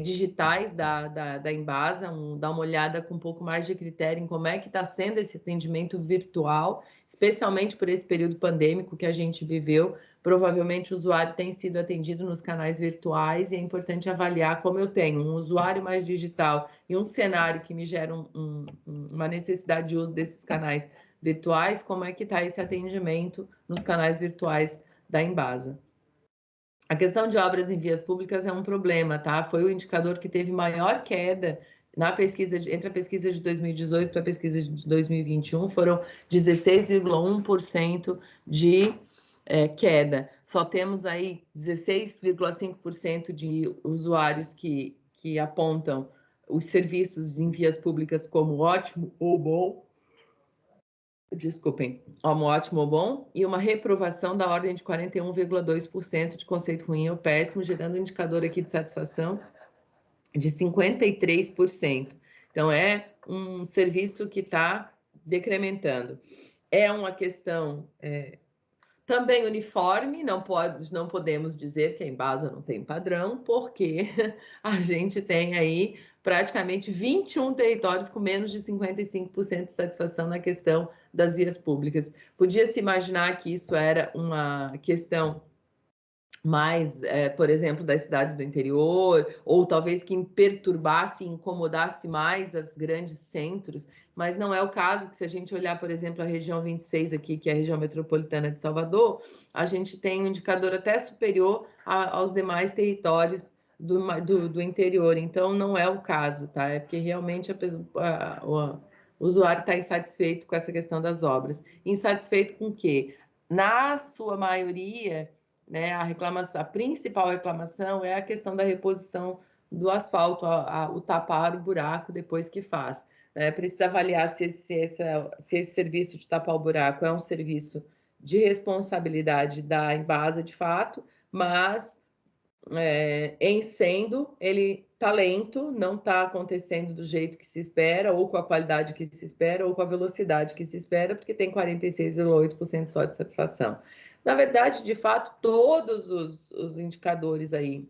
digitais da Embasa, dar uma olhada com um pouco mais de critério em como é que está sendo esse atendimento virtual, especialmente por esse período pandêmico que a gente viveu. Provavelmente o usuário tem sido atendido nos canais virtuais e é importante avaliar como eu tenho um usuário mais digital e um cenário que me gera uma necessidade de uso desses canais virtuais, como é que está esse atendimento nos canais virtuais da Embasa. A questão de obras em vias públicas é um problema, tá? Foi o indicador que teve maior queda na pesquisa, entre a pesquisa de 2018 e a pesquisa de 2021, foram 16,1% de queda. Só temos aí 16,5% de usuários que apontam os serviços em vias públicas como ótimo ou bom. Desculpem, ótimo ou bom, e uma reprovação da ordem de 41,2% de conceito ruim ou péssimo, gerando um indicador aqui de satisfação de 53%. Então, é um serviço que está decrementando. É uma questão também uniforme, não podemos dizer que a Embasa não tem padrão, porque a gente tem aí praticamente 21 territórios com menos de 55% de satisfação na questão das vias públicas. Podia-se imaginar que isso era uma questão mais, por exemplo, das cidades do interior, ou talvez que perturbasse e incomodasse mais os grandes centros, mas não é o caso, que se a gente olhar, por exemplo, a região 26 aqui, que é a região metropolitana de Salvador, a gente tem um indicador até superior aos demais territórios do interior, então não é o caso, tá? É porque realmente o usuário está insatisfeito com essa questão das obras. Insatisfeito com o quê? Na sua maioria, né, a principal reclamação é a questão da reposição do asfalto, o tapar o buraco depois que faz. Né? Precisa avaliar se esse serviço de tapar o buraco é um serviço de responsabilidade da Embasa de fato, mas em sendo, ele está lento, não está acontecendo do jeito que se espera, ou com a qualidade que se espera, ou com a velocidade que se espera, porque tem 46,8% só de satisfação. Na verdade, de fato, todos os indicadores aí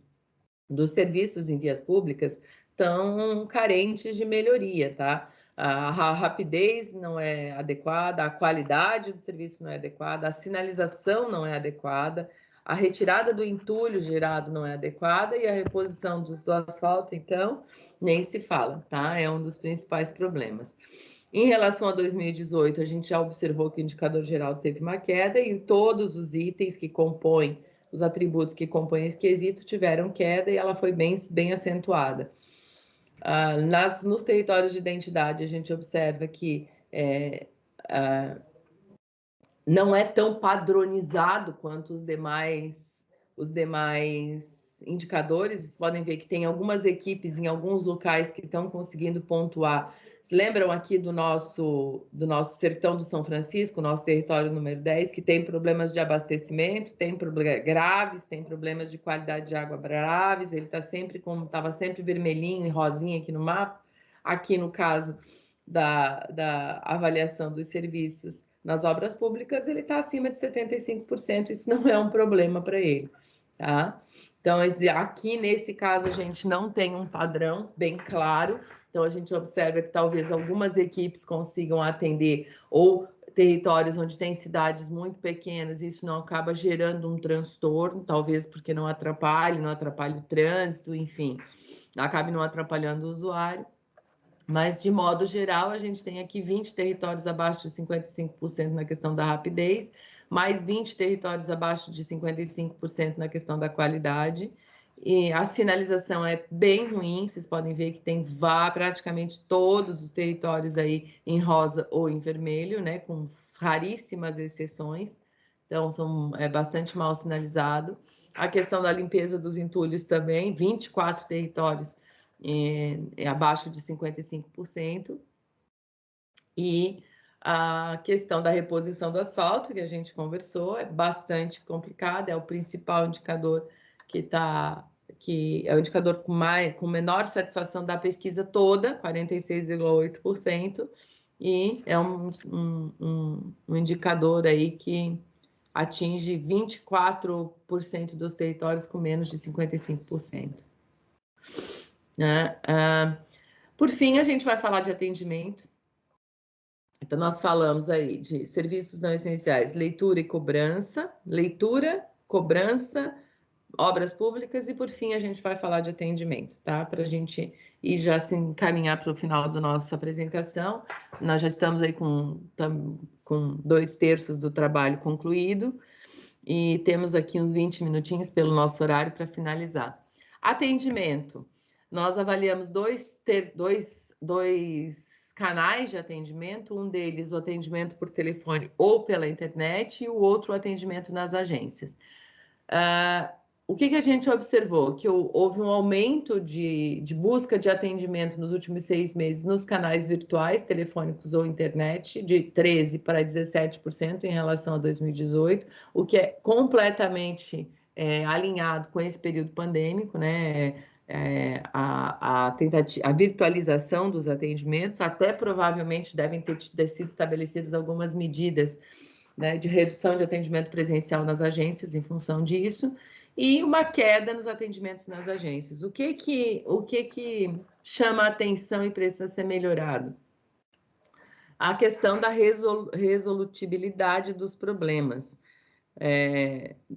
dos serviços em vias públicas estão carentes de melhoria, tá? A rapidez não é adequada, a qualidade do serviço não é adequada, a sinalização não é adequada, a retirada do entulho gerado não é adequada e a reposição do asfalto, então, nem se fala, tá? É um dos principais problemas. Em relação a 2018, a gente já observou que o indicador geral teve uma queda e todos os itens que compõem, os atributos que compõem esse quesito tiveram queda e ela foi bem acentuada. Nos territórios de identidade, a gente observa que não é tão padronizado quanto os demais indicadores. Vocês podem ver que tem algumas equipes em alguns locais que estão conseguindo pontuar. Se lembram aqui do nosso sertão do São Francisco, nosso território número 10, que tem problemas de abastecimento, tem problemas graves, tem problemas de qualidade de água graves, ele estava sempre vermelhinho e rosinha aqui no mapa. Aqui no caso da avaliação dos serviços nas obras públicas, ele está acima de 75%, isso não é um problema para ele, tá? Então, aqui nesse caso, a gente não tem um padrão bem claro, então a gente observa que talvez algumas equipes consigam atender, ou territórios onde tem cidades muito pequenas, isso não acaba gerando um transtorno, talvez porque não atrapalhe o trânsito, enfim, acabe não atrapalhando o usuário. Mas, de modo geral, a gente tem aqui 20 territórios abaixo de 55% na questão da rapidez, mais 20 territórios abaixo de 55% na questão da qualidade. E a sinalização é bem ruim, vocês podem ver que tem praticamente todos os territórios aí em rosa ou em vermelho, né, com raríssimas exceções. Então, é bastante mal sinalizado. A questão da limpeza dos entulhos também, 24 territórios abaixo de 55%, e a questão da reposição do asfalto, que a gente conversou, é bastante complicada, é o principal indicador que é o indicador com menor satisfação da pesquisa toda, 46,8%, e é um indicador aí que atinge 24% dos territórios com menos de 55%. Né? Por fim, a gente vai falar de atendimento. Então, nós falamos aí de serviços não essenciais, leitura, cobrança, obras públicas, e por fim a gente vai falar de atendimento, tá? Para a gente ir já se encaminhar para o final da nossa apresentação. Nós já estamos aí com 2/3 do trabalho concluído e temos aqui uns 20 minutinhos pelo nosso horário para finalizar. Atendimento. Nós avaliamos dois canais de atendimento, um deles o atendimento por telefone ou pela internet e o outro o atendimento nas agências. O que a gente observou? Que houve um aumento de busca de atendimento nos últimos 6 meses nos canais virtuais, telefônicos ou internet, de 13% para 17% em relação a 2018, o que é completamente alinhado com esse período pandêmico, né? A virtualização dos atendimentos, até provavelmente devem ter sido estabelecidas algumas medidas, né, de redução de atendimento presencial nas agências em função disso, e uma queda nos atendimentos nas agências. O que chama a atenção e precisa ser melhorado? A questão da resolutibilidade dos problemas.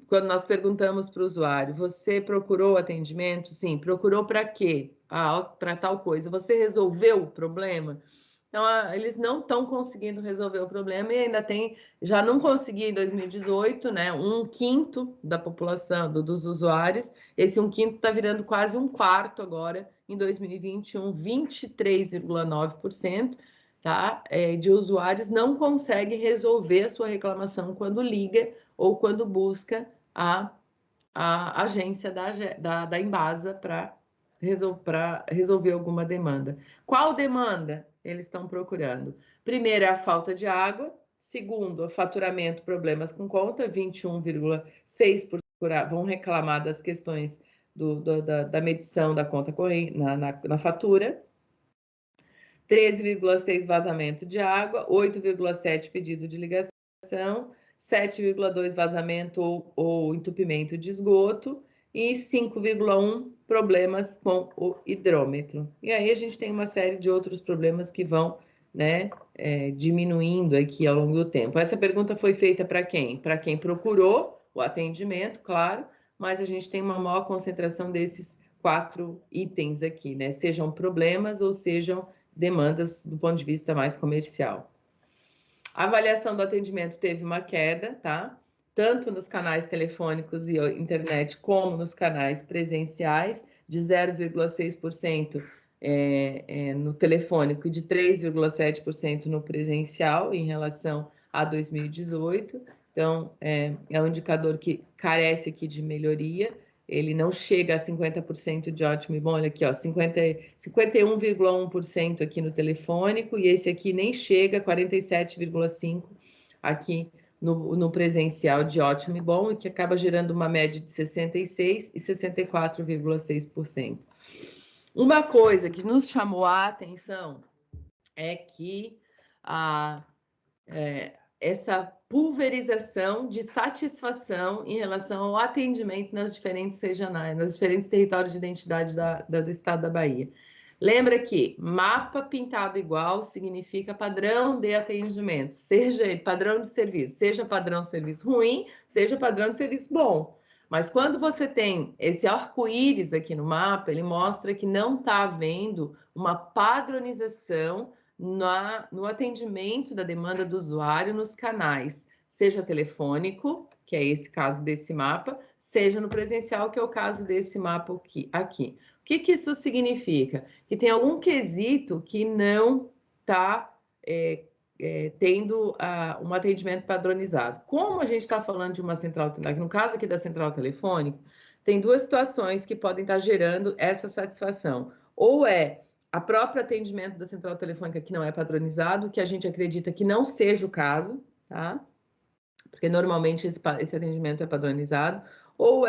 Quando nós perguntamos para o usuário, você procurou atendimento? Sim. Procurou para quê? Para tal coisa. Você resolveu o problema? Então, eles não estão conseguindo resolver o problema e ainda tem, já não consegui em 2018, né, 1/5 da população, dos usuários, esse 1/5 está virando quase 1/4 agora, em 2021, 23,9%, tá, de usuários não consegue resolver a sua reclamação quando liga ou quando busca a agência da Embasa para resolver alguma demanda. Qual demanda eles estão procurando? Primeiro é a falta de água, segundo, o faturamento, problemas com conta, 21,6% vão reclamar das questões da medição da conta corrente na fatura, 13,6% vazamento de água, 8,7% pedido de ligação, 7,2% vazamento ou entupimento de esgoto e 5,1% problemas com o hidrômetro. E aí a gente tem uma série de outros problemas que vão, né, diminuindo aqui ao longo do tempo. Essa pergunta foi feita para quem? Para quem procurou o atendimento, claro, mas a gente tem uma maior concentração desses 4 itens aqui, né? Sejam problemas ou sejam demandas do ponto de vista mais comercial. A avaliação do atendimento teve uma queda, tá? Tanto nos canais telefônicos e internet, como nos canais presenciais, de 0,6% no telefônico e de 3,7% no presencial, em relação a 2018. Então, é um indicador que carece aqui de melhoria. Ele não chega a 50% de ótimo e bom, olha aqui, ó, 51,1% aqui no telefônico, e esse aqui nem chega, 47,5% aqui no presencial de ótimo e bom, e que acaba gerando uma média de 66% e 64,6%. Uma coisa que nos chamou a atenção é que essa pulverização de satisfação em relação ao atendimento nas diferentes regionais, nos diferentes territórios de identidade do estado da Bahia. Lembra que mapa pintado igual significa padrão de atendimento, seja ele padrão de serviço, seja padrão de serviço ruim, seja padrão de serviço bom. Mas quando você tem esse arco-íris aqui no mapa, ele mostra que não está havendo uma padronização no atendimento da demanda do usuário nos canais, seja telefônico, que é esse caso desse mapa, seja no presencial, que é o caso desse mapa aqui. O que isso significa? Que tem algum quesito que não está tendo um atendimento padronizado. Como a gente está falando de uma central, no caso aqui da central telefônica, tem 2 situações que podem estar gerando essa satisfação. Ou a próprio atendimento da central telefônica que não é padronizado, que a gente acredita que não seja o caso, tá? Porque normalmente esse atendimento é padronizado, ou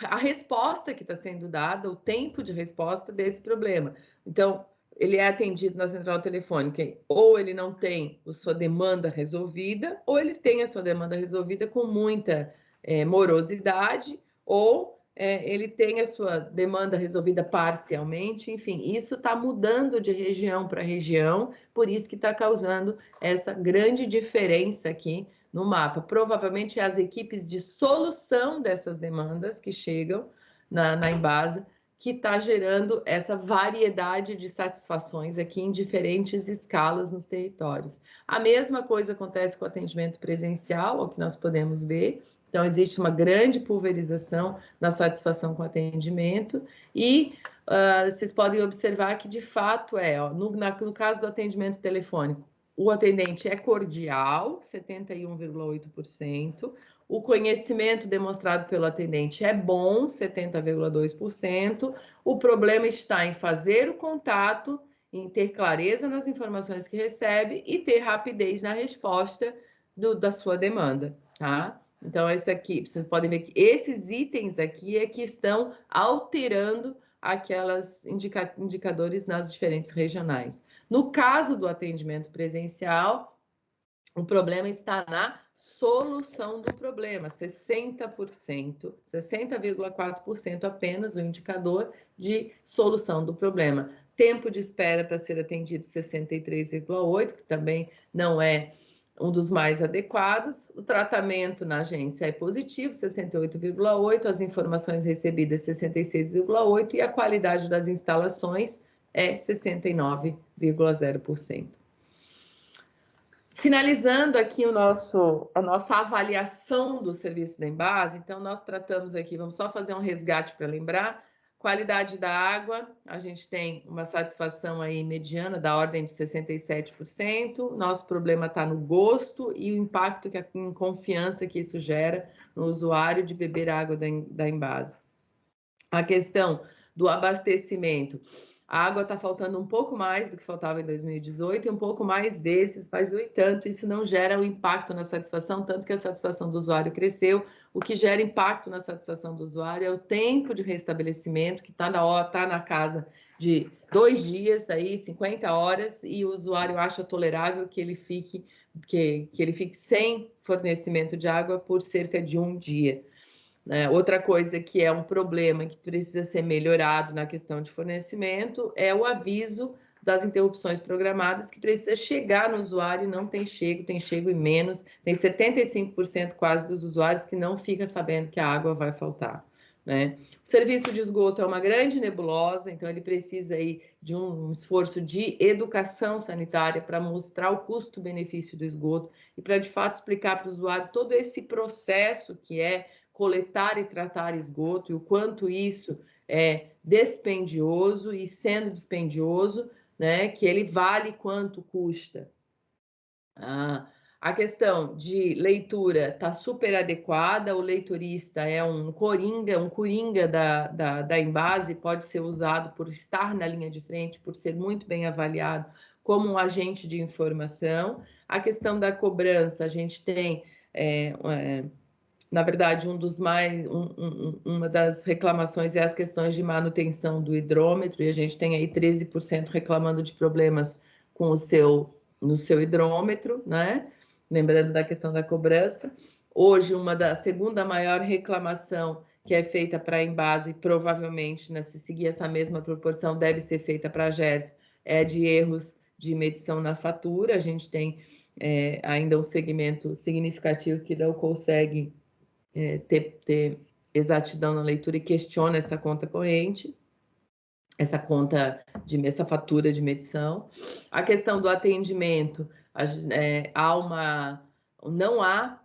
a resposta que está sendo dada, o tempo de resposta desse problema. Então, ele é atendido na central telefônica, ou ele não tem a sua demanda resolvida, ou ele tem a sua demanda resolvida com muita morosidade, ou ele tem a sua demanda resolvida parcialmente, enfim, isso está mudando de região para região, por isso que está causando essa grande diferença aqui no mapa. Provavelmente as equipes de solução dessas demandas que chegam na Embasa, que está gerando essa variedade de satisfações aqui em diferentes escalas nos territórios. A mesma coisa acontece com o atendimento presencial, o que nós podemos ver. Então, existe uma grande pulverização na satisfação com o atendimento e vocês podem observar que, de fato, no caso do atendimento telefônico, o atendente é cordial, 71,8%. O conhecimento demonstrado pelo atendente é bom, 70,2%. O problema está em fazer o contato, em ter clareza nas informações que recebe e ter rapidez na resposta da sua demanda, tá? Então, esse aqui, vocês podem ver que esses itens aqui é que estão alterando aquelas indicadores nas diferentes regionais. No caso do atendimento presencial, o problema está na solução do problema, 60,4% apenas o indicador de solução do problema. tempo de espera para ser atendido 63,8, que também não é um dos mais adequados. O tratamento na agência é positivo, 68,8, as informações recebidas 66,8 e a qualidade das instalações é 69,0%. Finalizando aqui a nossa avaliação do serviço da Embasa, então nós tratamos aqui, vamos só fazer um resgate para lembrar, qualidade da água, a gente tem uma satisfação aí mediana da ordem de 67%, nosso problema está no gosto e o impacto que a confiança que isso gera no usuário de beber água da Embasa. A questão do abastecimento, a água está faltando um pouco mais do que faltava em 2018 e um pouco mais vezes, mas, no entanto, isso não gera um impacto na satisfação, tanto que a satisfação do usuário cresceu. O que gera impacto na satisfação do usuário é o tempo de restabelecimento, que está na casa de 2 dias, aí, 50 horas, e o usuário acha tolerável que ele fique sem fornecimento de água por cerca de 1 dia. Outra coisa que é um problema que precisa ser melhorado na questão de fornecimento é o aviso das interrupções programadas, que precisa chegar no usuário e não tem chego e menos, tem 75% quase dos usuários que não fica sabendo que a água vai faltar. O serviço de esgoto é uma grande nebulosa, então ele precisa aí de um esforço de educação sanitária para mostrar o custo-benefício do esgoto e para, de fato, explicar para o usuário todo esse processo que é coletar e tratar esgoto e o quanto isso é dispendioso e, sendo dispendioso, que ele vale quanto custa. A questão de leitura está super adequada, o leitorista é um coringa da Embase, pode ser usado por estar na linha de frente, por ser muito bem avaliado como um agente de informação. A questão da cobrança, a gente tem... Na verdade, uma das reclamações é as questões de manutenção do hidrômetro, e a gente tem aí 13% reclamando de problemas no seu hidrômetro, Lembrando da questão da cobrança. Hoje, a segunda maior reclamação que é feita para a Embase, provavelmente, se seguir essa mesma proporção, deve ser feita para a GERS, é de erros de medição na fatura. A gente tem ainda um segmento significativo que não consegue ter exatidão na leitura e questiona essa conta corrente, essa fatura de medição. A questão do atendimento, não há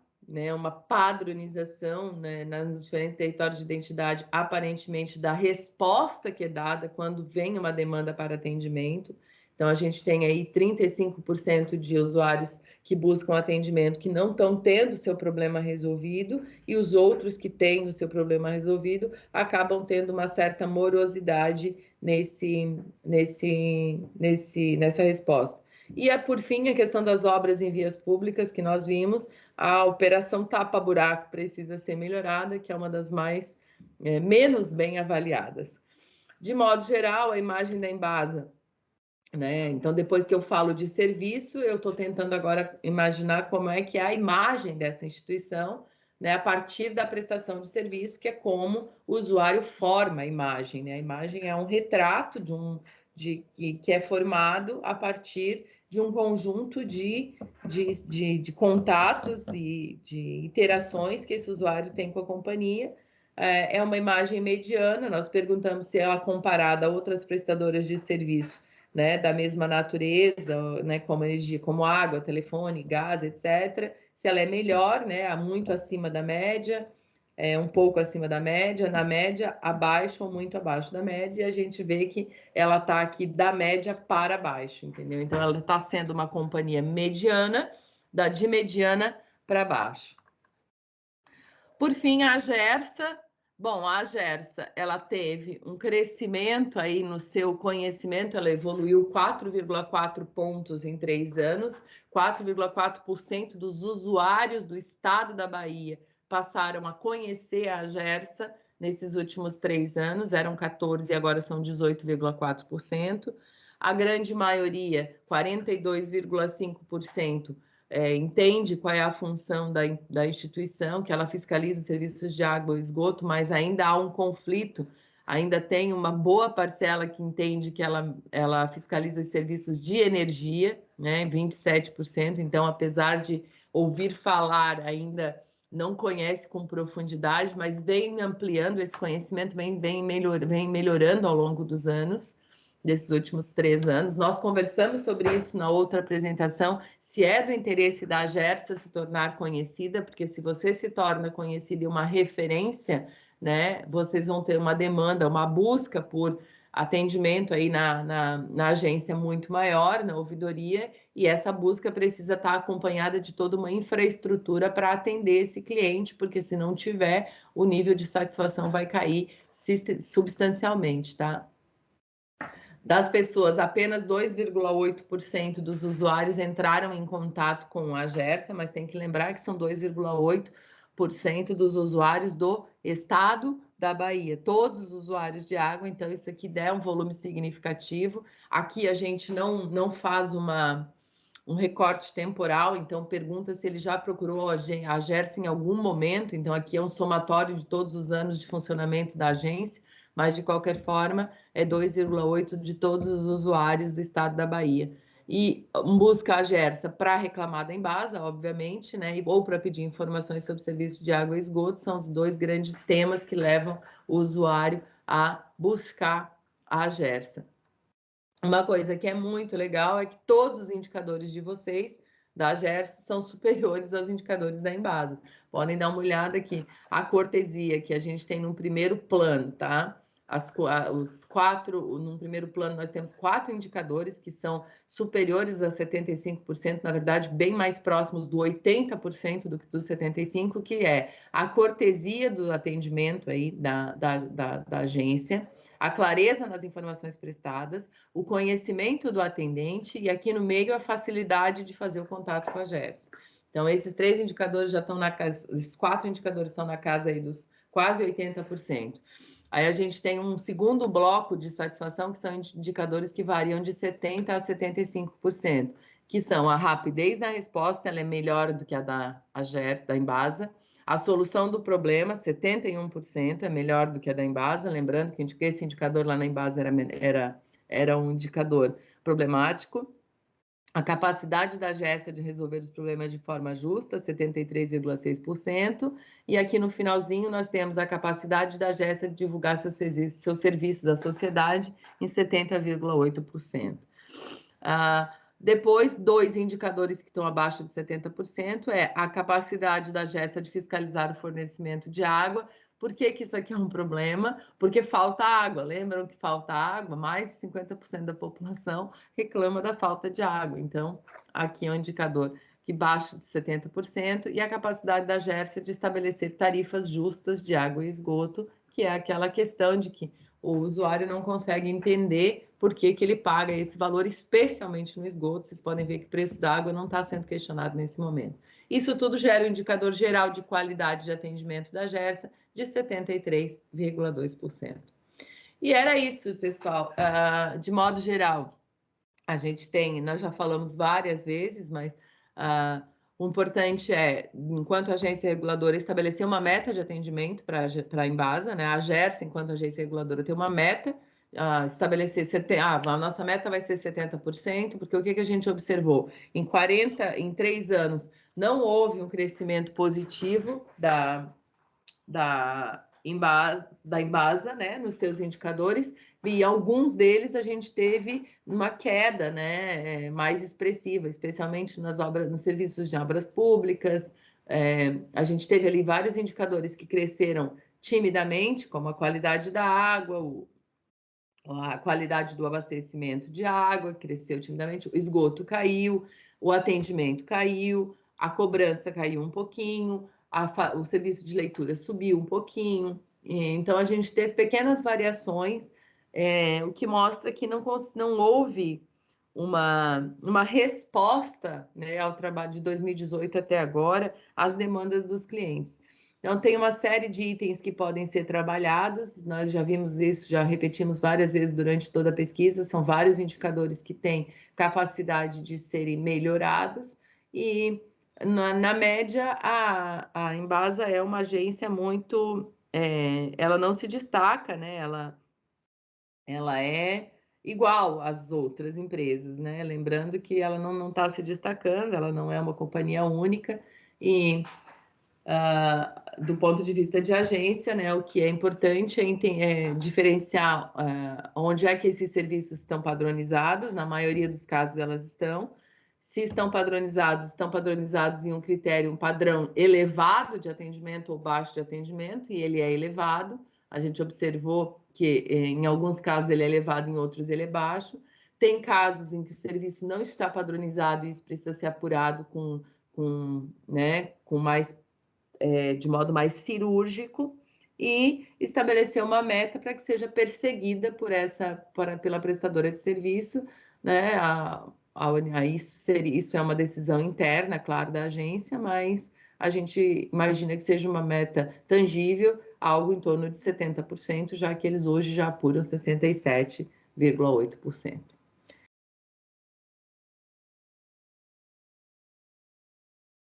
uma padronização nos diferentes territórios de identidade, aparentemente, da resposta que é dada quando vem uma demanda para atendimento. Então, a gente tem aí 35% de usuários que buscam atendimento que não estão tendo o seu problema resolvido, e os outros que têm o seu problema resolvido acabam tendo uma certa morosidade nessa resposta. E, por fim, a questão das obras em vias públicas, que nós vimos, a operação tapa-buraco precisa ser melhorada, que é uma das menos bem avaliadas. De modo geral, a imagem da Embasa, então, depois que eu falo de serviço, eu estou tentando agora imaginar como é que é a imagem dessa instituição, a partir da prestação de serviço, que é como o usuário forma a imagem. A imagem é um retrato que é formado a partir de um conjunto de contatos e de interações que esse usuário tem com a companhia. É uma imagem mediana, nós perguntamos se ela é comparada a outras prestadoras de serviço, da mesma natureza, como energia, como água, telefone, gás, etc., se ela é melhor, muito acima da média, um pouco acima da média, na média, abaixo ou muito abaixo da média, e a gente vê que ela está aqui da média para baixo, entendeu? Então, ela está sendo uma companhia mediana, de mediana para baixo. Por fim, a Gersa. Bom, a Gersa, ela teve um crescimento aí no seu conhecimento, ela evoluiu 4,4 pontos em 3 anos, 4,4% dos usuários do estado da Bahia passaram a conhecer a Gersa nesses últimos 3 anos, eram 14% e agora são 18,4%. A grande maioria, 42,5%, entende qual é a função da instituição, que ela fiscaliza os serviços de água e esgoto, mas ainda há um conflito ainda tem uma boa parcela que entende que ela fiscaliza os serviços de energia, né, 27%. Então, apesar de ouvir falar, ainda não conhece com profundidade, mas vem ampliando esse conhecimento, vem melhorando ao longo dos anos, desses últimos 3 anos. Nós conversamos sobre isso na outra apresentação, se é do interesse da Agersa se tornar conhecida, porque se você se torna conhecida e uma referência, né, vocês vão ter uma demanda, uma busca por atendimento aí na agência muito maior, na ouvidoria, e essa busca precisa estar acompanhada de toda uma infraestrutura para atender esse cliente, porque se não tiver, o nível de satisfação vai cair substancialmente, tá? Das pessoas, apenas 2,8% dos usuários entraram em contato com a Agersa, mas tem que lembrar que são 2,8% dos usuários do estado da Bahia, todos os usuários de água, então isso aqui der um volume significativo. Aqui a gente não faz um recorte temporal, então pergunta se ele já procurou a Agersa em algum momento, então aqui é um somatório de todos os anos de funcionamento da agência, mas de qualquer forma é 2,8% de todos os usuários do estado da Bahia. E busca a Agersa para reclamar da Embasa, obviamente, né? Ou para pedir informações sobre serviço de água e esgoto, são os 2 grandes temas que levam o usuário a buscar a Agersa. Uma coisa que é muito legal é que todos os indicadores de vocês, da Agersa, são superiores aos indicadores da Embasa. Podem dar uma olhada aqui. A cortesia que a gente tem no primeiro plano, tá? No primeiro plano, nós temos 4 indicadores que são superiores a 75%, na verdade, bem mais próximos do 80% do que dos 75%, que é a cortesia do atendimento aí da agência, a clareza nas informações prestadas, o conhecimento do atendente e aqui no meio a facilidade de fazer o contato com a Agersa. Então, esses 3 indicadores já estão na casa, esses 4 indicadores estão na casa aí dos quase 80%. Aí a gente tem um segundo bloco de satisfação, que são indicadores que variam de 70% a 75%, que são a rapidez na resposta, ela é melhor do que a da Embasa, a solução do problema, 71%, é melhor do que a da Embasa, lembrando que esse indicador lá na Embasa era um indicador problemático. A capacidade da Agersa de resolver os problemas de forma justa, 73,6%. E aqui no finalzinho nós temos a capacidade da Agersa de divulgar seus serviços à sociedade em 70,8%. Depois, 2 indicadores que estão abaixo de 70% é a capacidade da Agersa de fiscalizar o fornecimento de água. Por que isso aqui é um problema? Porque falta água. Lembram que falta água? Mais de 50% da população reclama da falta de água. Então, aqui é um indicador que baixa de 70%, e a capacidade da Agersa de estabelecer tarifas justas de água e esgoto, que é aquela questão de que o usuário não consegue entender por que ele paga esse valor, especialmente no esgoto. Vocês podem ver que o preço da água não está sendo questionado nesse momento. Isso tudo gera um indicador geral de qualidade de atendimento da Agersa de 73,2%. E era isso, pessoal. De modo geral, a gente tem, nós já falamos várias vezes, mas o importante é, enquanto agência reguladora, estabelecer uma meta de atendimento para a Embasa, né? A Agersa, enquanto agência reguladora, tem uma meta, estabelecer, a nossa meta vai ser 70%, porque o que a gente observou? Em 3 anos, não houve um crescimento positivo da Embasa, né, nos seus indicadores, e alguns deles a gente teve uma queda, né, mais expressiva, especialmente nos serviços de obras públicas. A gente teve ali vários indicadores que cresceram timidamente, como a qualidade da água, a qualidade do abastecimento de água cresceu timidamente, o esgoto caiu, o atendimento caiu, a cobrança caiu um pouquinho, o serviço de leitura subiu um pouquinho. Então, a gente teve pequenas variações, o que mostra que não houve uma resposta, né, ao trabalho de 2018 até agora às demandas dos clientes. Então, tem uma série de itens que podem ser trabalhados, nós já vimos isso, já repetimos várias vezes durante toda a pesquisa, são vários indicadores que têm capacidade de serem melhorados, e na média, a Embasa é uma agência muito ela não se destaca, né? Ela é igual às outras empresas, né? Lembrando que ela não está se destacando, ela não é uma companhia única e do ponto de vista de agência, né, o que é importante é diferenciar onde é que esses serviços estão padronizados, na maioria dos casos elas estão. Se estão padronizados em um critério, um padrão elevado de atendimento ou baixo de atendimento, e ele é elevado. A gente observou que em alguns casos ele é elevado, em outros ele é baixo. Tem casos em que o serviço não está padronizado e isso precisa ser apurado com mais de modo mais cirúrgico e estabelecer uma meta para que seja perseguida pela prestadora de serviço, né? Isso é uma decisão interna, claro, da agência, mas a gente imagina que seja uma meta tangível, algo em torno de 70%, já que eles hoje já apuram 67,8%.